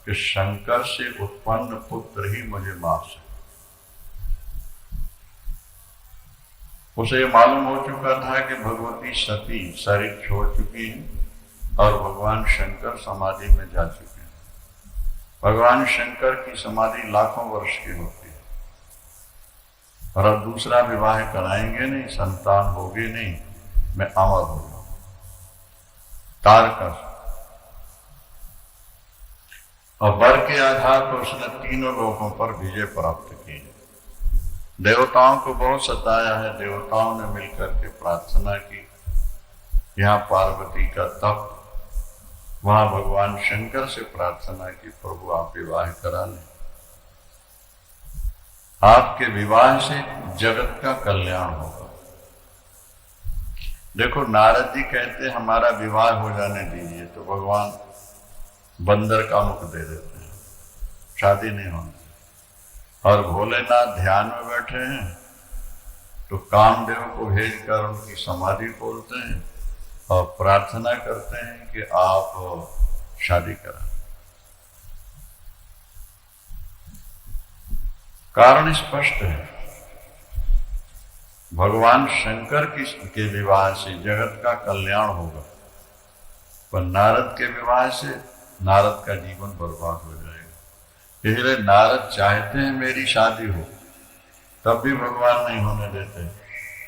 कि शंकर से उत्पन्न पुत्र ही मुझे मार सके। उसे मालूम हो चुका था कि भगवती सती शरीर छोड़ चुकी है और भगवान शंकर समाधि में जा चुके हैं। भगवान शंकर की समाधि लाखों वर्ष की होती है, और अब दूसरा विवाह कराएंगे नहीं, संतान होगी नहीं, मैं अमर हो जाऊं। तारकासुर। और वर के आधार पर उसने तीनों लोगों पर विजय प्राप्त की। देवताओं को बहुत सताया है। देवताओं ने मिलकर के प्रार्थना की, यहाँ पार्वती का तप, वहां भगवान शंकर से प्रार्थना की, प्रभु आप विवाह करा लें, आपके विवाह से जगत का कल्याण होगा। देखो, नारद जी कहते हमारा विवाह हो जाने दीजिए, तो भगवान बंदर का मुख दे देते हैं, शादी नहीं होनी। और भोलेनाथ ध्यान में बैठे हैं तो कामदेव को भेजकर उनकी समाधि खोलते हैं और प्रार्थना करते हैं कि आप शादी करा। कारण स्पष्ट है, भगवान शंकर के विवाह से जगत का कल्याण होगा, पर नारद के विवाह से नारद का जीवन बर्बाद हो जाएगा। इसलिए नारद चाहते हैं मेरी शादी हो, तब भी भगवान नहीं होने देते।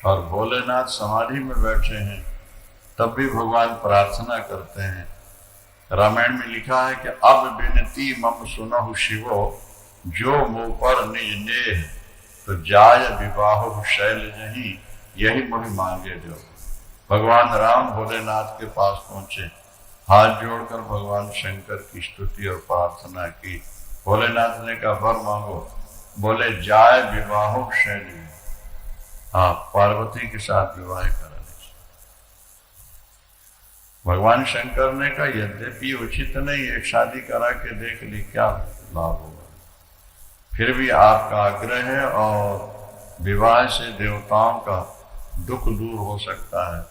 और भोलेनाथ समाधि में बैठे हैं तब भी भगवान प्रार्थना करते हैं। रामायण में लिखा है कि अब विनती मम सुनहु शिवो, जो मुँह पर निज नेह, तो जाय विवाह शैल नहीं, यही मुझ मांगे जो। भगवान राम भोलेनाथ के पास पहुंचे, हाथ जोड़कर भगवान शंकर की स्तुति और प्रार्थना की। भोलेनाथ ने कहा वर मांगो। बोले जाय विवाह शैली, आप पार्वती के साथ विवाह कराने। भगवान शंकर ने कहा यद्यपि उचित नहीं, एक शादी करा के देख ली, क्या लाभ होगा। फिर भी आपका आग्रह है और विवाह से देवताओं का दुख दूर हो सकता है,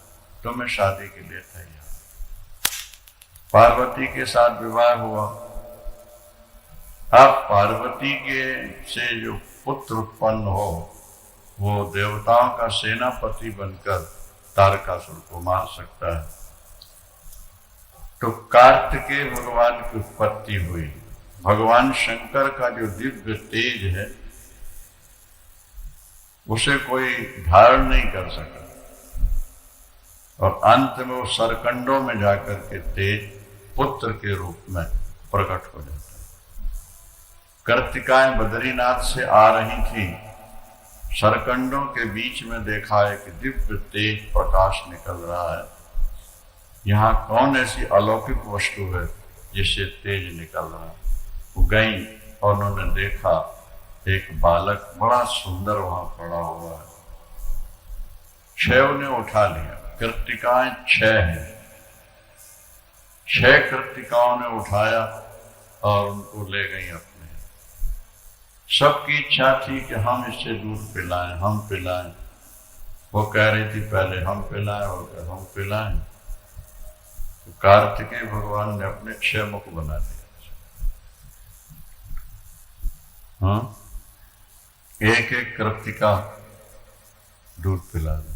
तो मैं शादी के लिए तैयार। पार्वती के साथ विवाह हुआ। अब पार्वती के से जो पुत्र उत्पन्न हो वो देवताओं का सेनापति बनकर तारकासुर को मार सकता है। तो कार्तिकेय भगवान की उत्पत्ति हुई। भगवान शंकर का जो दिव्य तेज है उसे कोई धारण नहीं कर सका, और अंत में वो सरकंडों में जाकर के तेज पुत्र के रूप में प्रकट हो जाता है। कृत्तिकाएं बद्रीनाथ से आ रही थी, सरकंडों के बीच में देखा है कि दिव्य तेज प्रकाश निकल रहा है। यहाँ कौन ऐसी अलौकिक वस्तु है जिससे तेज निकल रहा है। वो गई और उन्होंने देखा एक बालक बड़ा सुंदर वहां पड़ा हुआ है। 6 ने उठा लिया। कृत्तिकाएं 6 हैं। 6 कृत्तिकाओं ने उठाया और उनको ले गई अपने। सबकी इच्छा थी कि हम इससे दूध पिलाएं, हम पिलाएं। वो कह रही थी पहले हम पिलाएं और हम पिलाएं। तो कार्तिकेय भगवान ने अपने 6 मुख बना दिया। हाँ, एक एक कृत्तिका दूध पिला दे।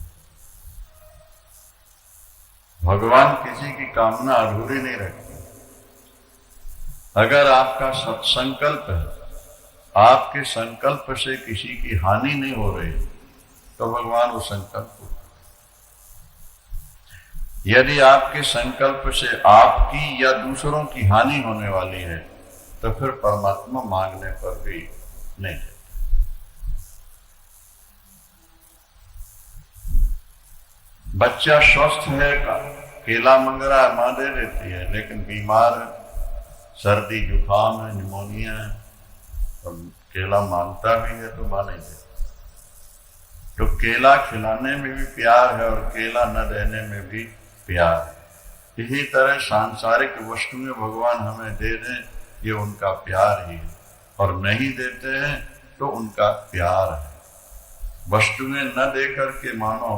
भगवान किसी की कामना अधूरी नहीं रखते। अगर आपका सत्संकल्प है, आपके संकल्प से किसी की हानि नहीं हो रही, तो भगवान वो संकल्प को। यदि आपके संकल्प से आपकी या दूसरों की हानि होने वाली है, तो फिर परमात्मा मांगने पर भी नहीं देते। बच्चा स्वस्थ है, केला मांग रहा है, मां दे देती है, लेकिन बीमार है, सर्दी जुकाम है, निमोनिया है, और केला मांगता भी है तो मां नहीं देती। तो केला खिलाने में भी प्यार है और केला न देने में भी प्यार है। इसी तरह सांसारिक वस्तुएं भगवान हमें दे दें, ये उनका प्यार ही है, और नहीं देते हैं तो उनका प्यार है। वस्तुएं न देकर के मानो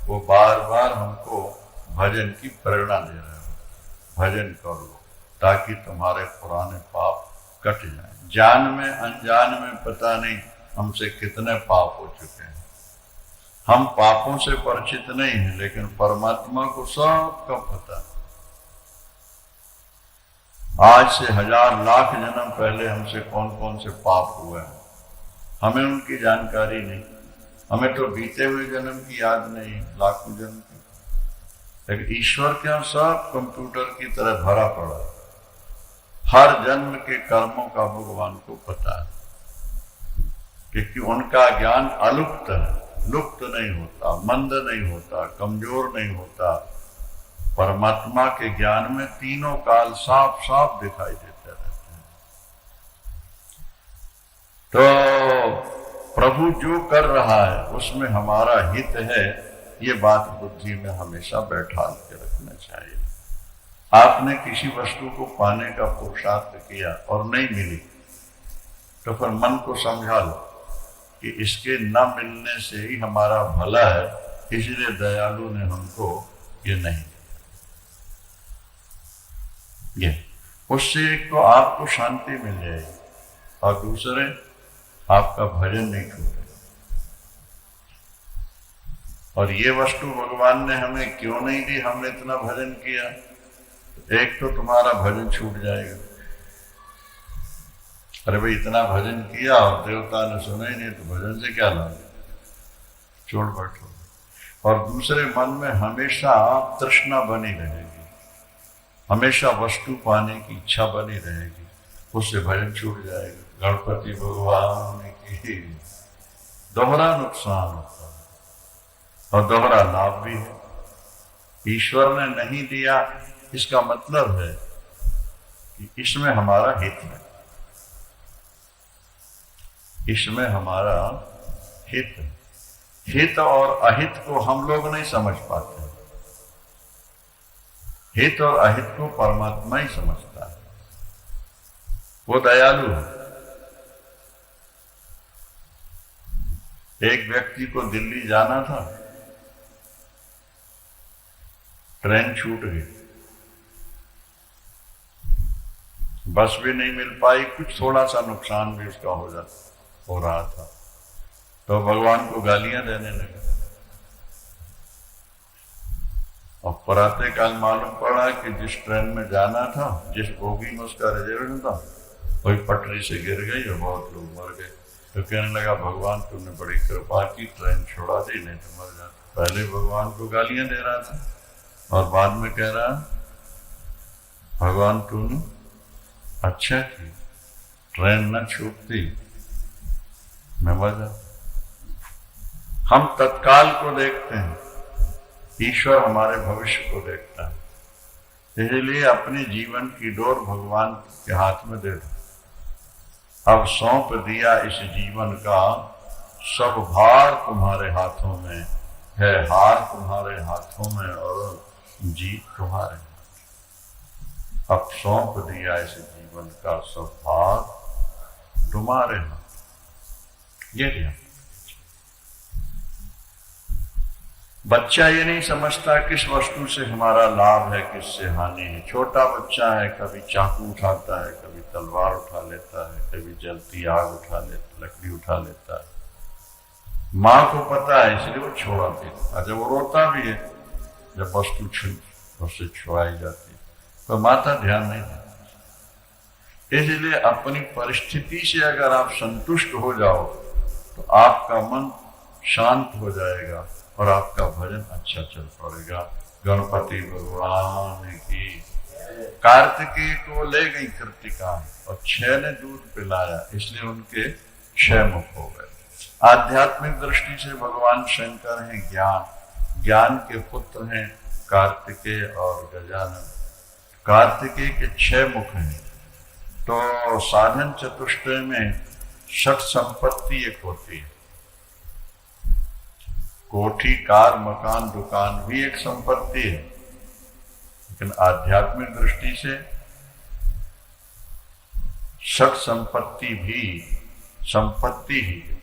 वो बार बार हमको भजन की प्रेरणा दे रहे हो, भजन करो ताकि तुम्हारे पुराने पाप कट जाएं। जान में अनजान में पता नहीं हमसे कितने पाप हो चुके हैं। हम पापों से परिचित नहीं हैं, लेकिन परमात्मा को सबका पता है। आज से 1000 लाख जन्म पहले हमसे कौन कौन से पाप हुए हैं, हमें उनकी जानकारी नहीं। हमें तो बीते हुए जन्म की याद नहीं, लाखों जन्म की। लेकिन ईश्वर के यहाँ सब कंप्यूटर की तरह भरा पड़ा। हर जन्म के कर्मों का भगवान को पता है, क्योंकि उनका ज्ञान अलुप्त है, लुप्त नहीं होता, मंद नहीं होता, कमजोर नहीं होता। परमात्मा के ज्ञान में तीनों काल साफ साफ दिखाई देते रहते हैं। तो प्रभु जो कर रहा है उसमें हमारा हित है, ये बात बुद्धि में हमेशा बैठा के रखना चाहिए। आपने किसी वस्तु को पाने का पुरुषार्थ किया और नहीं मिली, तो फिर मन को समझा लो कि इसके न मिलने से ही हमारा भला है, इसलिए दयालु ने हमको ये नहीं दिया। उससे एक तो आपको शांति मिल जाएगी, और दूसरे आपका भजन नहीं छूटेगा। और ये वस्तु भगवान ने हमें क्यों नहीं दी? हमने इतना भजन किया, एक तो तुम्हारा भजन छूट जाएगा, अरे भाई इतना भजन किया और देवता ने सुना ही नहीं तो भजन से क्या लाभ, छोड़ बैठो। और दूसरे मन में हमेशा तृष्णा बनी रहेगी, हमेशा वस्तु पाने की इच्छा बनी रहेगी, उससे भजन छूट जाएगा। गणपति भगवान की दोहरा नुकसान होता है और दोहरा लाभ भी है। ईश्वर ने नहीं दिया इसका मतलब है कि इसमें हमारा हित है, इसमें हमारा हित है। हित और अहित को हम लोग नहीं समझ पाते, हित और अहित को परमात्मा ही समझता है, वो दयालु है। एक व्यक्ति को दिल्ली जाना था, ट्रेन छूट गई, बस भी नहीं मिल पाई, कुछ थोड़ा सा नुकसान भी उसका हो रहा था, तो भगवान को गालियां देने लगे। और प्रातः काल मालूम पड़ा कि जिस ट्रेन में जाना था, जिस बोगी में उसका रिजर्वेशन था, वही पटरी से गिर गई और बहुत लोग मर गए। तो कहने लगा भगवान तुमने बड़ी कृपा की, ट्रेन छोड़ा दी, नहीं तो मर जाता। पहले भगवान को गालियां दे रहा था और बाद में कह रहा भगवान तूने अच्छा की, ट्रेन न छूटती मैं मर जाता। हम तत्काल को देखते हैं, ईश्वर हमारे भविष्य को देखता है। इसलिए अपने जीवन की डोर भगवान के हाथ में दे दो। अब सौंप दिया इस जीवन का, सब भार तुम्हारे हाथों में है, हार तुम्हारे हाथों में और जीत तुम्हारे हाथ। अब सौंप दिया इस जीवन का, सब भार तुम्हारे हाथ। ये क्या बच्चा ये नहीं समझता किस वस्तु से हमारा लाभ है, किससे हानि है। छोटा बच्चा है, कभी चाकू उठाता है, कभी तलवार उठा लेता है, कभी जलती आग उठा लेता, लकड़ी उठा लेता है। माँ को पता है इसलिए वो छोड़ा देता, जब वो रोता भी है जब वस्तु उससे छुड़ाई जाती है, तो माता ध्यान नहीं देती। इसलिए अपनी परिस्थिति से अगर आप संतुष्ट हो जाओ तो आपका मन शांत हो जाएगा और आपका भजन अच्छा चल पड़ेगा। गणपति भगवान की। कार्तिकेय को ले गई कृतिका और 6 ने दूध पिलाया, इसलिए उनके 6 मुख हो गए। आध्यात्मिक दृष्टि से भगवान शंकर हैं ज्ञान, ज्ञान के पुत्र हैं कार्तिकेय और गजानन। कार्तिकेय के 6 मुख हैं, तो साधन चतुष्टय में षट संपत्ति एक होती है। कोठी, कार, मकान, दुकान भी एक संपत्ति है, लेकिन आध्यात्मिक दृष्टि से षट संपत्ति भी संपत्ति ही है।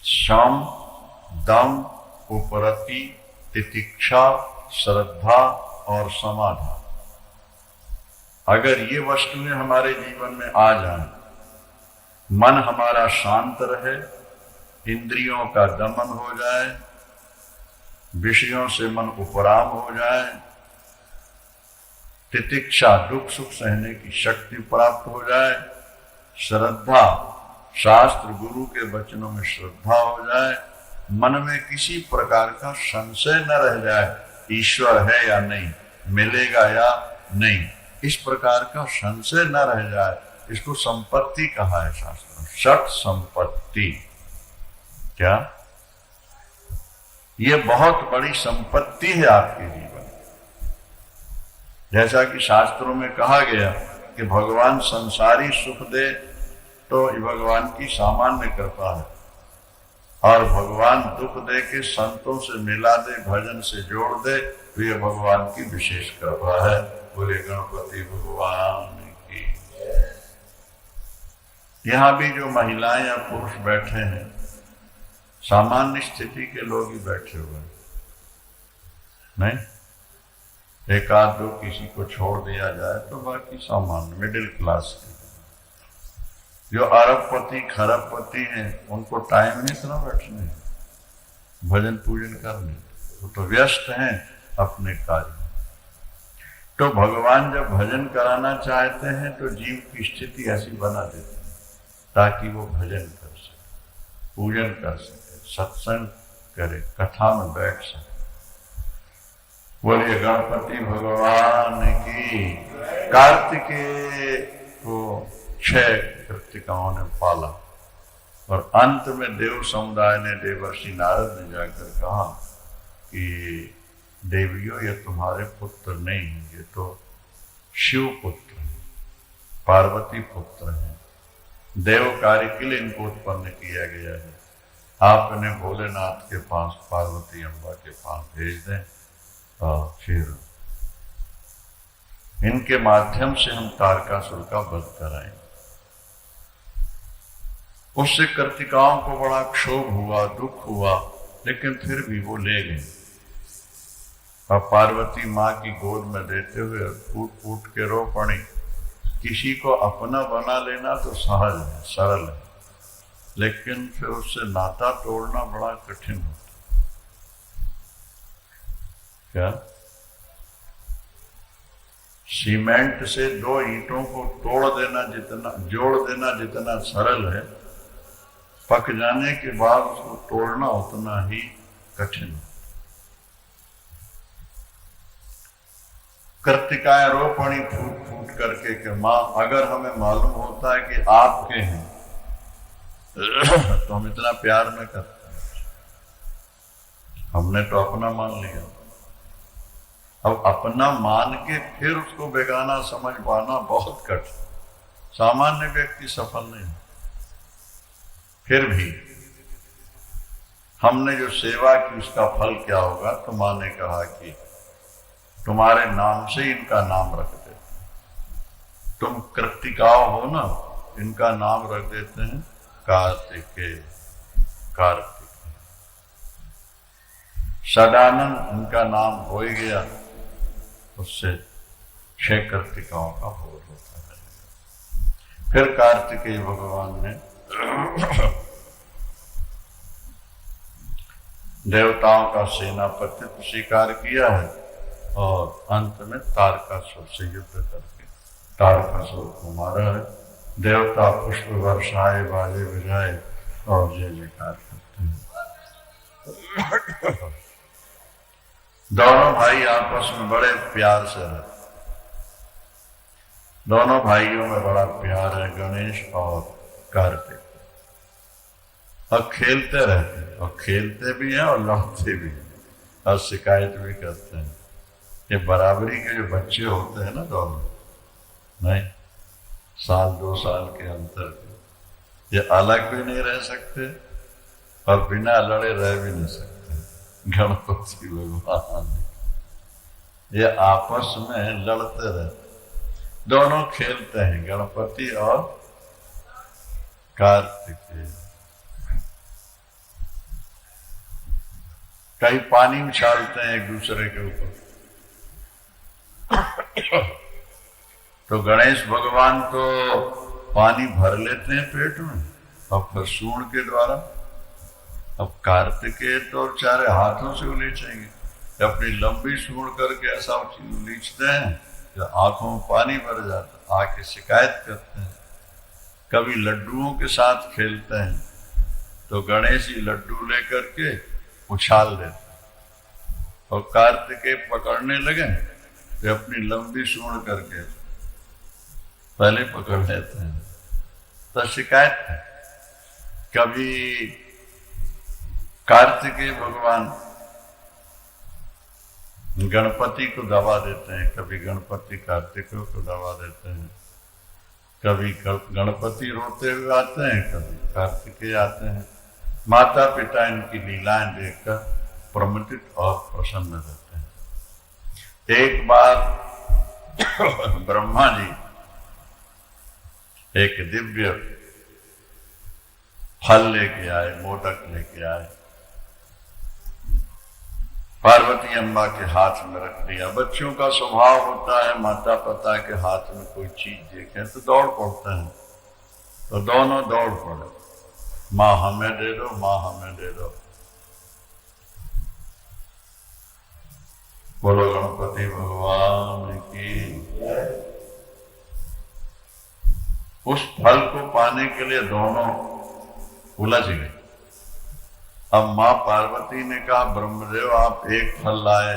शम, दम, उपरति, तितिक्षा, श्रद्धा और समाधान। अगर ये वस्तुएं हमारे जीवन में आ जाएं, मन हमारा शांत रहे, इंद्रियों का दमन हो जाए, विषयों से मन उपराम हो जाए, तितिक्षा दुख सुख सहने की शक्ति प्राप्त हो जाए, श्रद्धा शास्त्र गुरु के वचनों में श्रद्धा हो जाए, मन में किसी प्रकार का संशय न रह जाए, ईश्वर है या नहीं, मिलेगा या नहीं, इस प्रकार का संशय न रह जाए, इसको संपत्ति कहा है शास्त्र में। षट संपत्ति क्या? ये बहुत बड़ी संपत्ति है आपके जीवन। जैसा कि शास्त्रों में कहा गया कि भगवान संसारी सुख दे तो ये भगवान की सामान्य कृपा है, और भगवान दुख दे के संतों से मिला दे, भजन से जोड़ दे, तो ये भगवान की विशेष कृपा है। बोले गणपति भगवान की। यहां भी जो महिलाएं या पुरुष बैठे हैं, सामान्य स्थिति के लोग ही बैठे हुए हैं, नहीं एक आध दो किसी को छोड़ दिया जाए तो बाकी सामान्य मिडिल क्लास के जो अरबपति खरबपति हैं, उनको टाइम नहीं इतना बैठने भजन पूजन करने, वो तो व्यस्त हैं अपने कार्य। तो भगवान जब भजन कराना चाहते हैं तो जीव की स्थिति ऐसी बना देते हैं। ताकि वो भजन कर सके, पूजन कर सके, सत्संग करे, कथा में बैठ सके। बोलिए गणपति भगवान की। कार्तिकेय को 6 कृतिकाओं ने पाला और अंत में देव समुदाय ने देवर्षि नारद ने जाकर कहा कि देवियों ये तुम्हारे पुत्र नहीं, ये तो शिव पुत्र हैं, पार्वती पुत्र हैं, देव कार्य के लिए इनको उत्पन्न किया गया है। आप इन्हें भोलेनाथ के पास, पार्वती अम्बा के पास भेज दें और फिर इनके माध्यम से हम तारकासुर का वध कराएं। उससे कृतिकाओं को बड़ा क्षोभ हुआ, दुख हुआ, लेकिन फिर भी वो ले गए और पार्वती माँ की गोद में देते हुए फूट फूट के रो पड़ी। किसी को अपना बना लेना तो सहज है, सरल है, लेकिन फिर उससे नाता तोड़ना बड़ा कठिन होता। क्या सीमेंट से 2 ईंटों को तोड़ देना जितना, जोड़ देना जितना सरल है, पक जाने के बाद उसको तोड़ना उतना ही कठिन है। कृतिकाएं रो पड़ी फूट फूट करके कि मां, अगर हमें मालूम होता है कि आपके हैं तो हम इतना प्यार न करते, हमने तो अपना मान लिया। अब अपना मान के फिर उसको बेगाना समझ पाना बहुत कठिन, सामान्य व्यक्ति सफल नहीं। फिर भी हमने जो सेवा की उसका फल क्या होगा? तो मां ने कहा कि तुम्हारे नाम से इनका नाम रख देते, तुम कृतिकाओ हो ना, इनका नाम रख देते हैं कार्तिकेय। कार्तिकेय सदानंद इनका नाम हो ही गया, उससे 6 कृतिकाओं का बोध होता है। फिर कार्तिकेय भगवान ने देवताओं का सेनापतित्व स्वीकार किया है और अंत में तारकासुर से युद्ध करके तारकासुर को मारा है। देवता पुष्प वर्षाए, बाजे बजाए और जय जयकार करते हैं। दोनों भाई आपस में बड़े प्यार से रहते, दोनों भाइयों में बड़ा प्यार है, गणेश और कार्तिक। और खेलते रहते हैं, और खेलते भी हैं और लड़ते भी हैं और शिकायत भी करते हैं। ये बराबरी के जो बच्चे होते हैं ना दोनों, नहीं 1-2 साल के अंतर के, ये अलग भी नहीं रह सकते और बिना लड़े रह भी नहीं सकते। गणपति भगवान ये आपस में लड़ते रहते, दोनों खेलते हैं, गणपति और कार्तिकेय। कई पानी उछालते हैं एक दूसरे के ऊपर। तो गणेश भगवान तो पानी भर लेते हैं पेट में और फिर सूंड के द्वारा। अब कार्तिकेय तो चारे हाथों से उलीचेंगे, अपनी लंबी सूंड करके ऐसा उलीचते हैं कि आंखों में पानी भर जाता। आके शिकायत करते हैं। कभी लड्डुओं के साथ खेलते हैं तो गणेश जी लड्डू लेकर के उछाल देते और कार्तिकेय पकड़ने लगे तो अपनी लंबी सूंड करके पहले पकड़ लेते हैं। तो शिकायत है। कभी कार्तिकेय भगवान गणपति को दबा देते हैं, कभी गणपति कार्तिकेय को दबा देते हैं। कभी गणपति रोते हुए आते हैं, कभी कार्तिकेय आते हैं। माता पिता इनकी लीलाएं देखकर प्रमुदित और प्रसन्न रहते हैं। एक बार ब्रह्मा जी एक दिव्य फल लेके आए, मोदक लेके आए, पार्वती अम्बा के हाथ में रख दिया। बच्चों का स्वभाव होता है माता पिता के हाथ में कोई चीज देखें तो दौड़ पड़ते हैं, तो दोनों दौड़ पड़े, माँ हमें दे दो, माँ हमें दे दो। बोलो गणपति भगवान की। उस फल को पाने के लिए दोनों उलझ गए। अब मां पार्वती ने कहा ब्रह्मदेव आप एक फल लाए,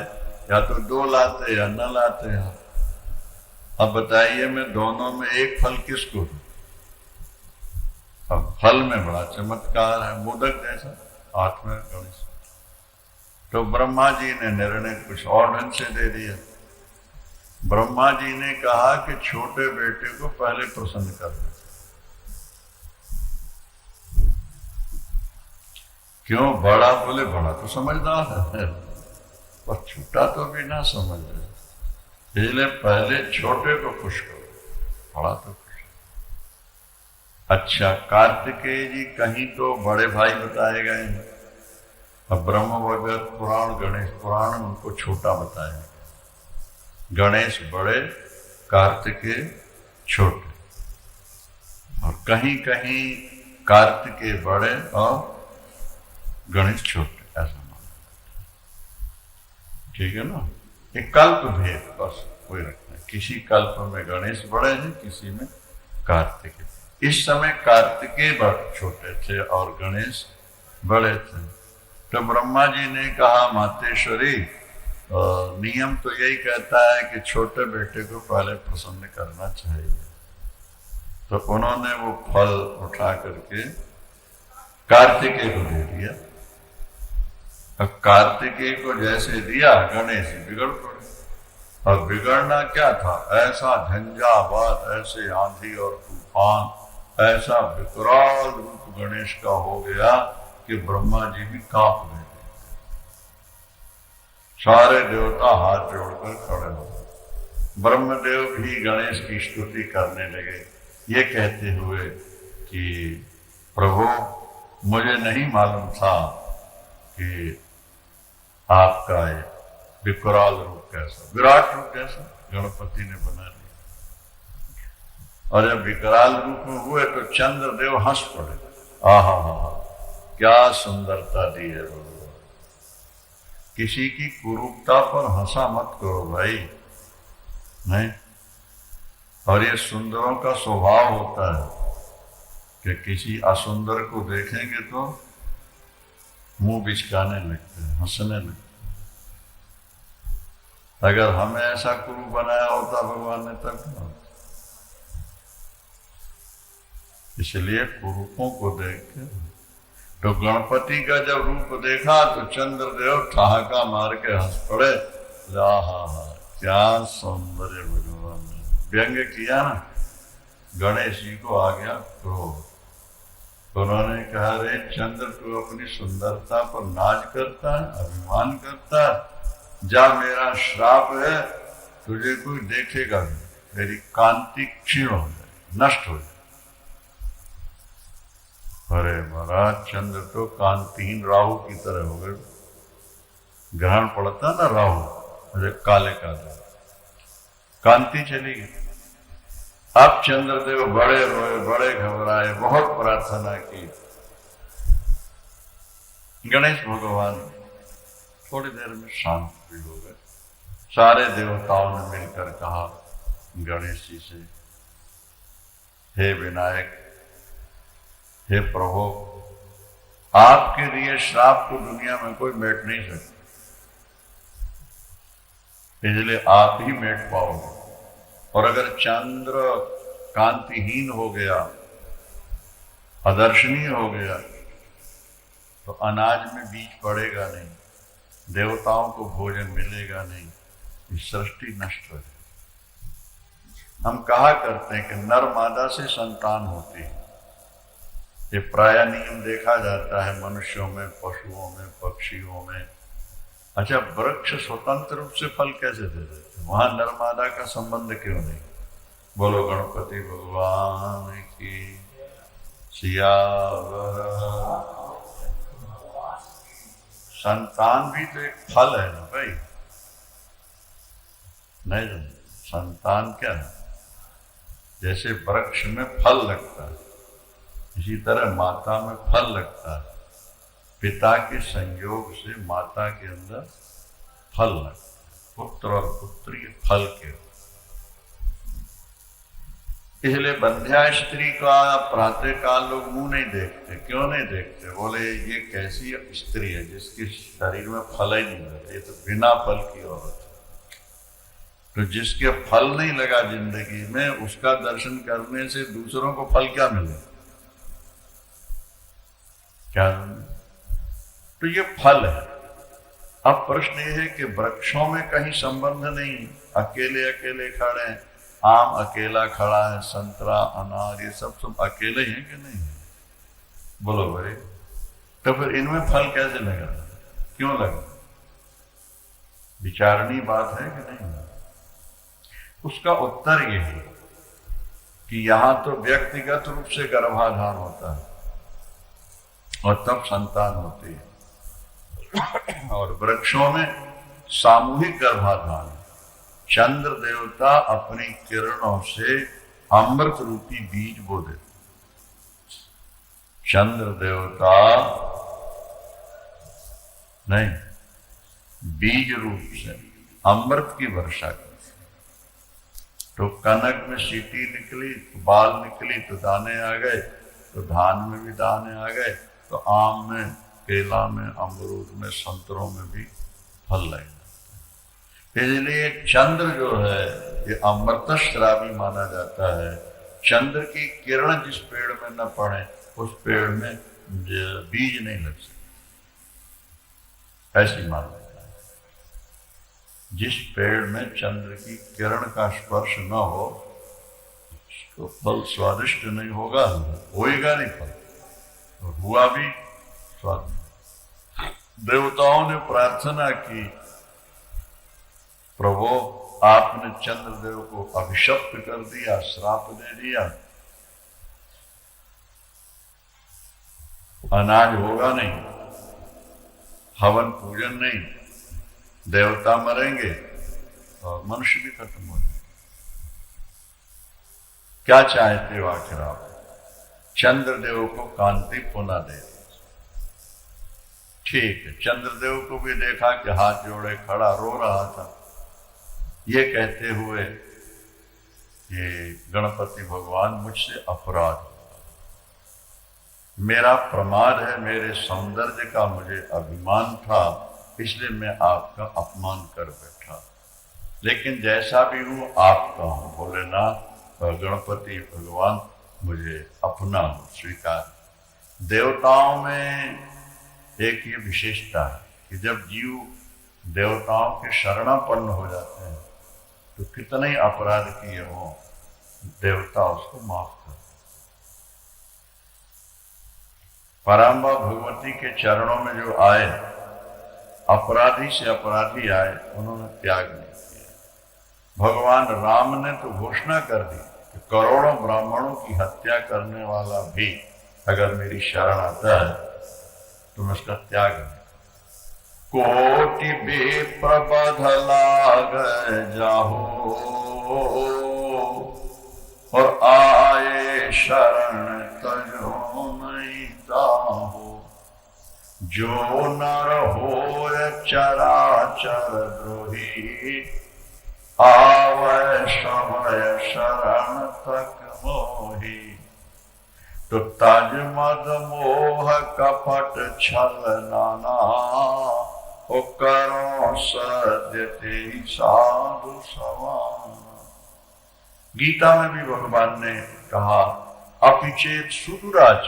या तो दो लाते या न लाते हैं। अब बताइए मैं दोनों में एक फल किसको दूं? अब फल में बड़ा चमत्कार है, मोदक जैसा हाथ में गणेश। तो ब्रह्मा जी ने निर्णय कुछ और ढंग से दे दिया। ब्रह्मा जी ने कहा कि छोटे बेटे को पहले प्रसन्न कर दो। क्यों? बड़ा बोले बड़ा तो समझदार है, पर छोटा तो भी ना समझ रहे, इसलिए पहले छोटे को खुश करो, बड़ा तो खुश। अच्छा, कार्तिकेय जी कहीं तो बड़े भाई बताए गए हैं, अब ब्रह्म वैवर्त पुराण गणेश पुराण उनको छोटा बताया गया। गणेश बड़े, कार्तिकेय छोटे, और कहीं कहीं कार्तिकेय बड़े और गणेश छोटे, ऐसा माना। ठीक है ना? एक कल्प भेद बस कोई रखना, किसी कल्प में गणेश बड़े हैं, किसी में कार्तिकेय। इस समय कार्तिकेय बड़े छोटे थे और गणेश बड़े थे। तो ब्रह्मा जी ने कहा मातेश्वरी नियम तो यही कहता है कि छोटे बेटे को पहले प्रसन्न करना चाहिए। तो उन्होंने वो फल उठा करके कार्तिकेय को दे दिया। अब कार्तिकेय को जैसे दिया, गणेश बिगड़ पड़े। और बिगड़ना क्या था, ऐसा झंझावात, ऐसे आंधी और तूफान, ऐसा विकराल रूप गणेश का हो गया कि ब्रह्मा जी भी कांप गए। सारे देवता हाथ जोड़कर खड़े हो गए। ब्रह्मदेव भी गणेश की स्तुति करने लगे, ये कहते हुए कि प्रभु मुझे नहीं मालूम था कि आपका ये विकराल रूप कैसा, विराट रूप कैसा गणपति ने बना लिया। और जब विकराल रूप में हुए तो चंद्रदेव हंस पड़े, आहा हा, क्या सुंदरता दी है भगवान। किसी की कुरूपता पर हंसा मत करो भाई, नहीं। और ये सुंदरों का स्वभाव होता है कि किसी असुंदर को देखेंगे तो मुंह बिचकाने लगते हैं, हंसने लगते हैं। अगर हमें ऐसा कुरूप बनाया होता भगवान ने तब क्या होता? इसलिए कुरूपों को देख के, तो गणपति का जब रूप देखा तो चंद्रदेव ठहाका मार के हंस पड़े, हा क्या सौंदर्य भगवान ने व्यंग किया ना। गणेश जी को आ गया क्रोध। उन्होंने कहा रे चंद्र तू अपनी सुंदरता पर नाज करता है, अभिमान करता है, जा मेरा श्राप है, तुझे कोई देखेगा नहीं, मेरी कांति क्षीण हो जाए, नष्ट हो जाए। अरे महाराज चंद्र तो कांतिहीन राहु की तरह हो गए। ग्रहण पड़ता ना राहु, अरे काले काले, कांति चली गई। अब चंद्रदेव बड़े रोए, बड़े घबराए, बहुत प्रार्थना की। गणेश भगवान थोड़ी देर में शांत भी हो गए। सारे देवताओं ने मिलकर कहा गणेश जी से, हे विनायक, हे प्रभु, आपके लिए श्राप को दुनिया में कोई मेट नहीं सकता, इसलिए आप ही मेट पाओगे। और अगर चंद्र कांतिहीन हो गया, अदर्शनीय हो गया, तो अनाज में बीज पड़ेगा नहीं, देवताओं को भोजन मिलेगा नहीं, इस सृष्टि नष्ट हो जाएगी। हम कहा करते हैं कि नर मादा से संतान होती है, ये प्राय नियम देखा जाता है मनुष्यों में, पशुओं में, पक्षियों में। अच्छा, वृक्ष स्वतंत्र रूप से फल कैसे दे देते, वहां नरमादा का संबंध क्यों नहीं? बोलो गणपति भगवान की सियावर। संतान भी तो एक फल है ना भाई, नहीं? संतान क्या है? जैसे वृक्ष में फल लगता है, इसी तरह माता में फल लगता है। पिता के संयोग से माता के अंदर फल लगता है, पुत्र और पुत्री फल के। इसलिए बंध्या स्त्री का प्रातः काल लोग मुंह नहीं देखते। क्यों नहीं देखते? बोले ये कैसी स्त्री है जिसके शरीर में फल ही नहीं लगा, ये तो बिना फल की औरत है। तो जिसके फल नहीं लगा जिंदगी में, उसका दर्शन करने से दूसरों को फल क्या मिले? क्या? तो ये फल है। अब प्रश्न ये है कि वृक्षों में कहीं संबंध नहीं, अकेले अकेले खड़े हैं। आम अकेला खड़ा है, संतरा, अनार, ये सब अकेले हैं कि नहीं? बोलो भाई। तो फिर इनमें फल कैसे लगा? क्यों लगा? विचारणी बात है कि नहीं? उसका उत्तर ये है कि यहां तो व्यक्तिगत रूप से गर्भाधान होता है और तब संतान होती है, और वृक्षों में सामूहिक गर्भाधान। चंद्र देवता अपनी किरणों से अमृत रूपी बीज बो देते। चंद्र देवता नहीं, बीज रूप से अमृत की वर्षा करते। तो कनक में सीटी निकली तो बाल निकली तो दाने आ गए, तो धान में भी दाने आ गए, तो आम में, केला में, अमरूद में, संतरों में भी फल लगे। इसलिए चंद्र जो है ये अमृतस्रावी माना जाता है। चंद्र की किरण जिस पेड़ में न पड़े उस पेड़ में बीज नहीं लग सकते, ऐसी माना जाता है। जिस पेड़ में चंद्र की किरण का स्पर्श न हो तो फल स्वादिष्ट नहीं होगा, होएगा नहीं फल, और हुआ भी स्वादिष्ट। देवताओं ने प्रार्थना की, प्रभु आपने चंद्रदेव को अभिशप्त कर दिया, श्राप दे दिया, अनाज होगा नहीं, हवन पूजन नहीं, देवता मरेंगे और मनुष्य भी खत्म हो जाएंगे। क्या चाहते हो आखिर आप? चंद्रदेव को कांति पुनः दे। ठीक है, चंद्रदेव को भी देखा कि हाथ जोड़े खड़ा रो रहा था, ये कहते हुए कि गणपति भगवान मुझसे अपराध, मेरा प्रमाद है, मेरे सौंदर्य का मुझे अभिमान था, इसलिए मैं आपका अपमान कर बैठा। लेकिन जैसा भी हूं आपका हूं, भोलेनाथ और गणपति भगवान मुझे अपना स्वीकार। देवताओं में एक ये विशेषता है कि जब जीव देवताओं के शरणापन्न हो जाते हैं तो कितने ही अपराध किए हो, देवता उसको माफ कर। पराम्बा भगवती के चरणों में जो आए, अपराधी से अपराधी आए, उन्होंने त्याग नहीं किया। भगवान राम ने तो घोषणा कर दी कि करोड़ों ब्राह्मणों की हत्या करने वाला भी अगर मेरी शरण आता है तो मैं उसका त्याग नहीं। कोटि विप्रबध लाग जाहो और आए शरण तजो नहीं ताहो, जो नर हो चराचर द्रोही, आवै समय शरण तक मोही। तो तज मद मोह कपट छल नाना, ओ करो सद्यते साधु समान। गीता में भी भगवान ने कहा, अपिचेत सुदुराच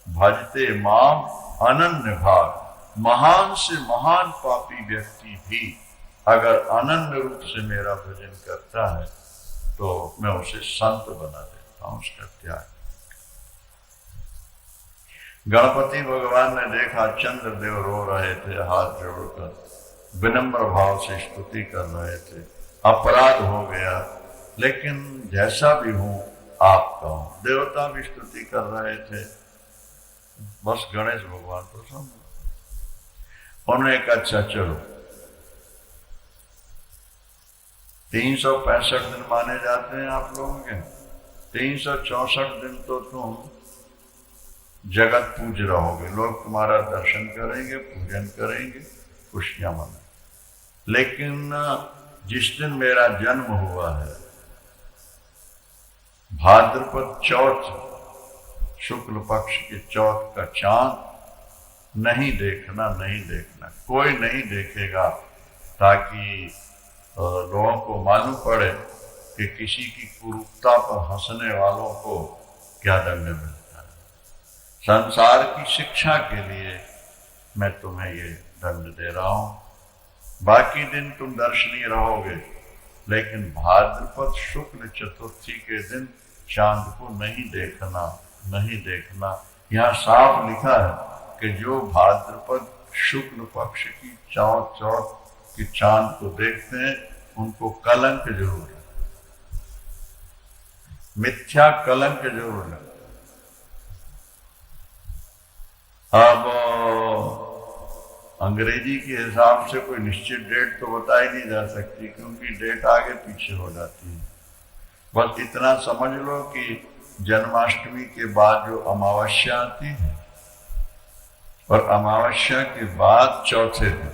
भजते माम अनन्य भाग। महान से महान पापी व्यक्ति भी अगर अनन्य रूप से मेरा भजन करता है तो मैं उसे संत बना देता हूं, उसका त्याग। गणपति भगवान ने देखा चंद्रदेव रो रहे थे, हाथ जोड़कर विनम्र भाव से स्तुति कर रहे थे, अपराध हो गया, लेकिन जैसा भी हूं आपका हूं। देवता भी स्तुति कर रहे थे, बस गणेश भगवान तो समझ। उन्होंने कहा अच्छा चलो, 365 दिन माने जाते हैं आप लोगों के, 364 दिन तो तुम जगत पूज रहोगे, लोग तुम्हारा दर्शन करेंगे, पूजन करेंगे, खुशियां मनाएंगे। लेकिन जिस दिन मेरा जन्म हुआ है भाद्रपद चौथ, शुक्ल पक्ष के चौथ का चांद नहीं देखना, नहीं देखना, कोई नहीं देखेगा, ताकि लोगों को मालूम पड़े कि किसी की कुरूपता पर हंसने वालों को क्या दंड मिलता है। संसार की शिक्षा के लिए मैं तुम्हें ये दंड दे रहा हूं। बाकी दिन तुम दर्शनीय रहोगे, लेकिन भाद्रपद शुक्ल चतुर्थी के दिन चांद को नहीं देखना, नहीं देखना। यहां साफ लिखा है कि जो भाद्रपद शुक्ल पक्ष की चौथ की चांद को देखते हैं उनको कलंक जरूर है, मिथ्या कलंक जरूर है। अब अंग्रेजी के हिसाब से कोई निश्चित डेट तो बताई नहीं जा सकती, क्योंकि डेट आगे पीछे हो जाती है। बस इतना समझ लो कि जन्माष्टमी के बाद जो अमावस्या आती है और अमावस्या के बाद चौथे दिन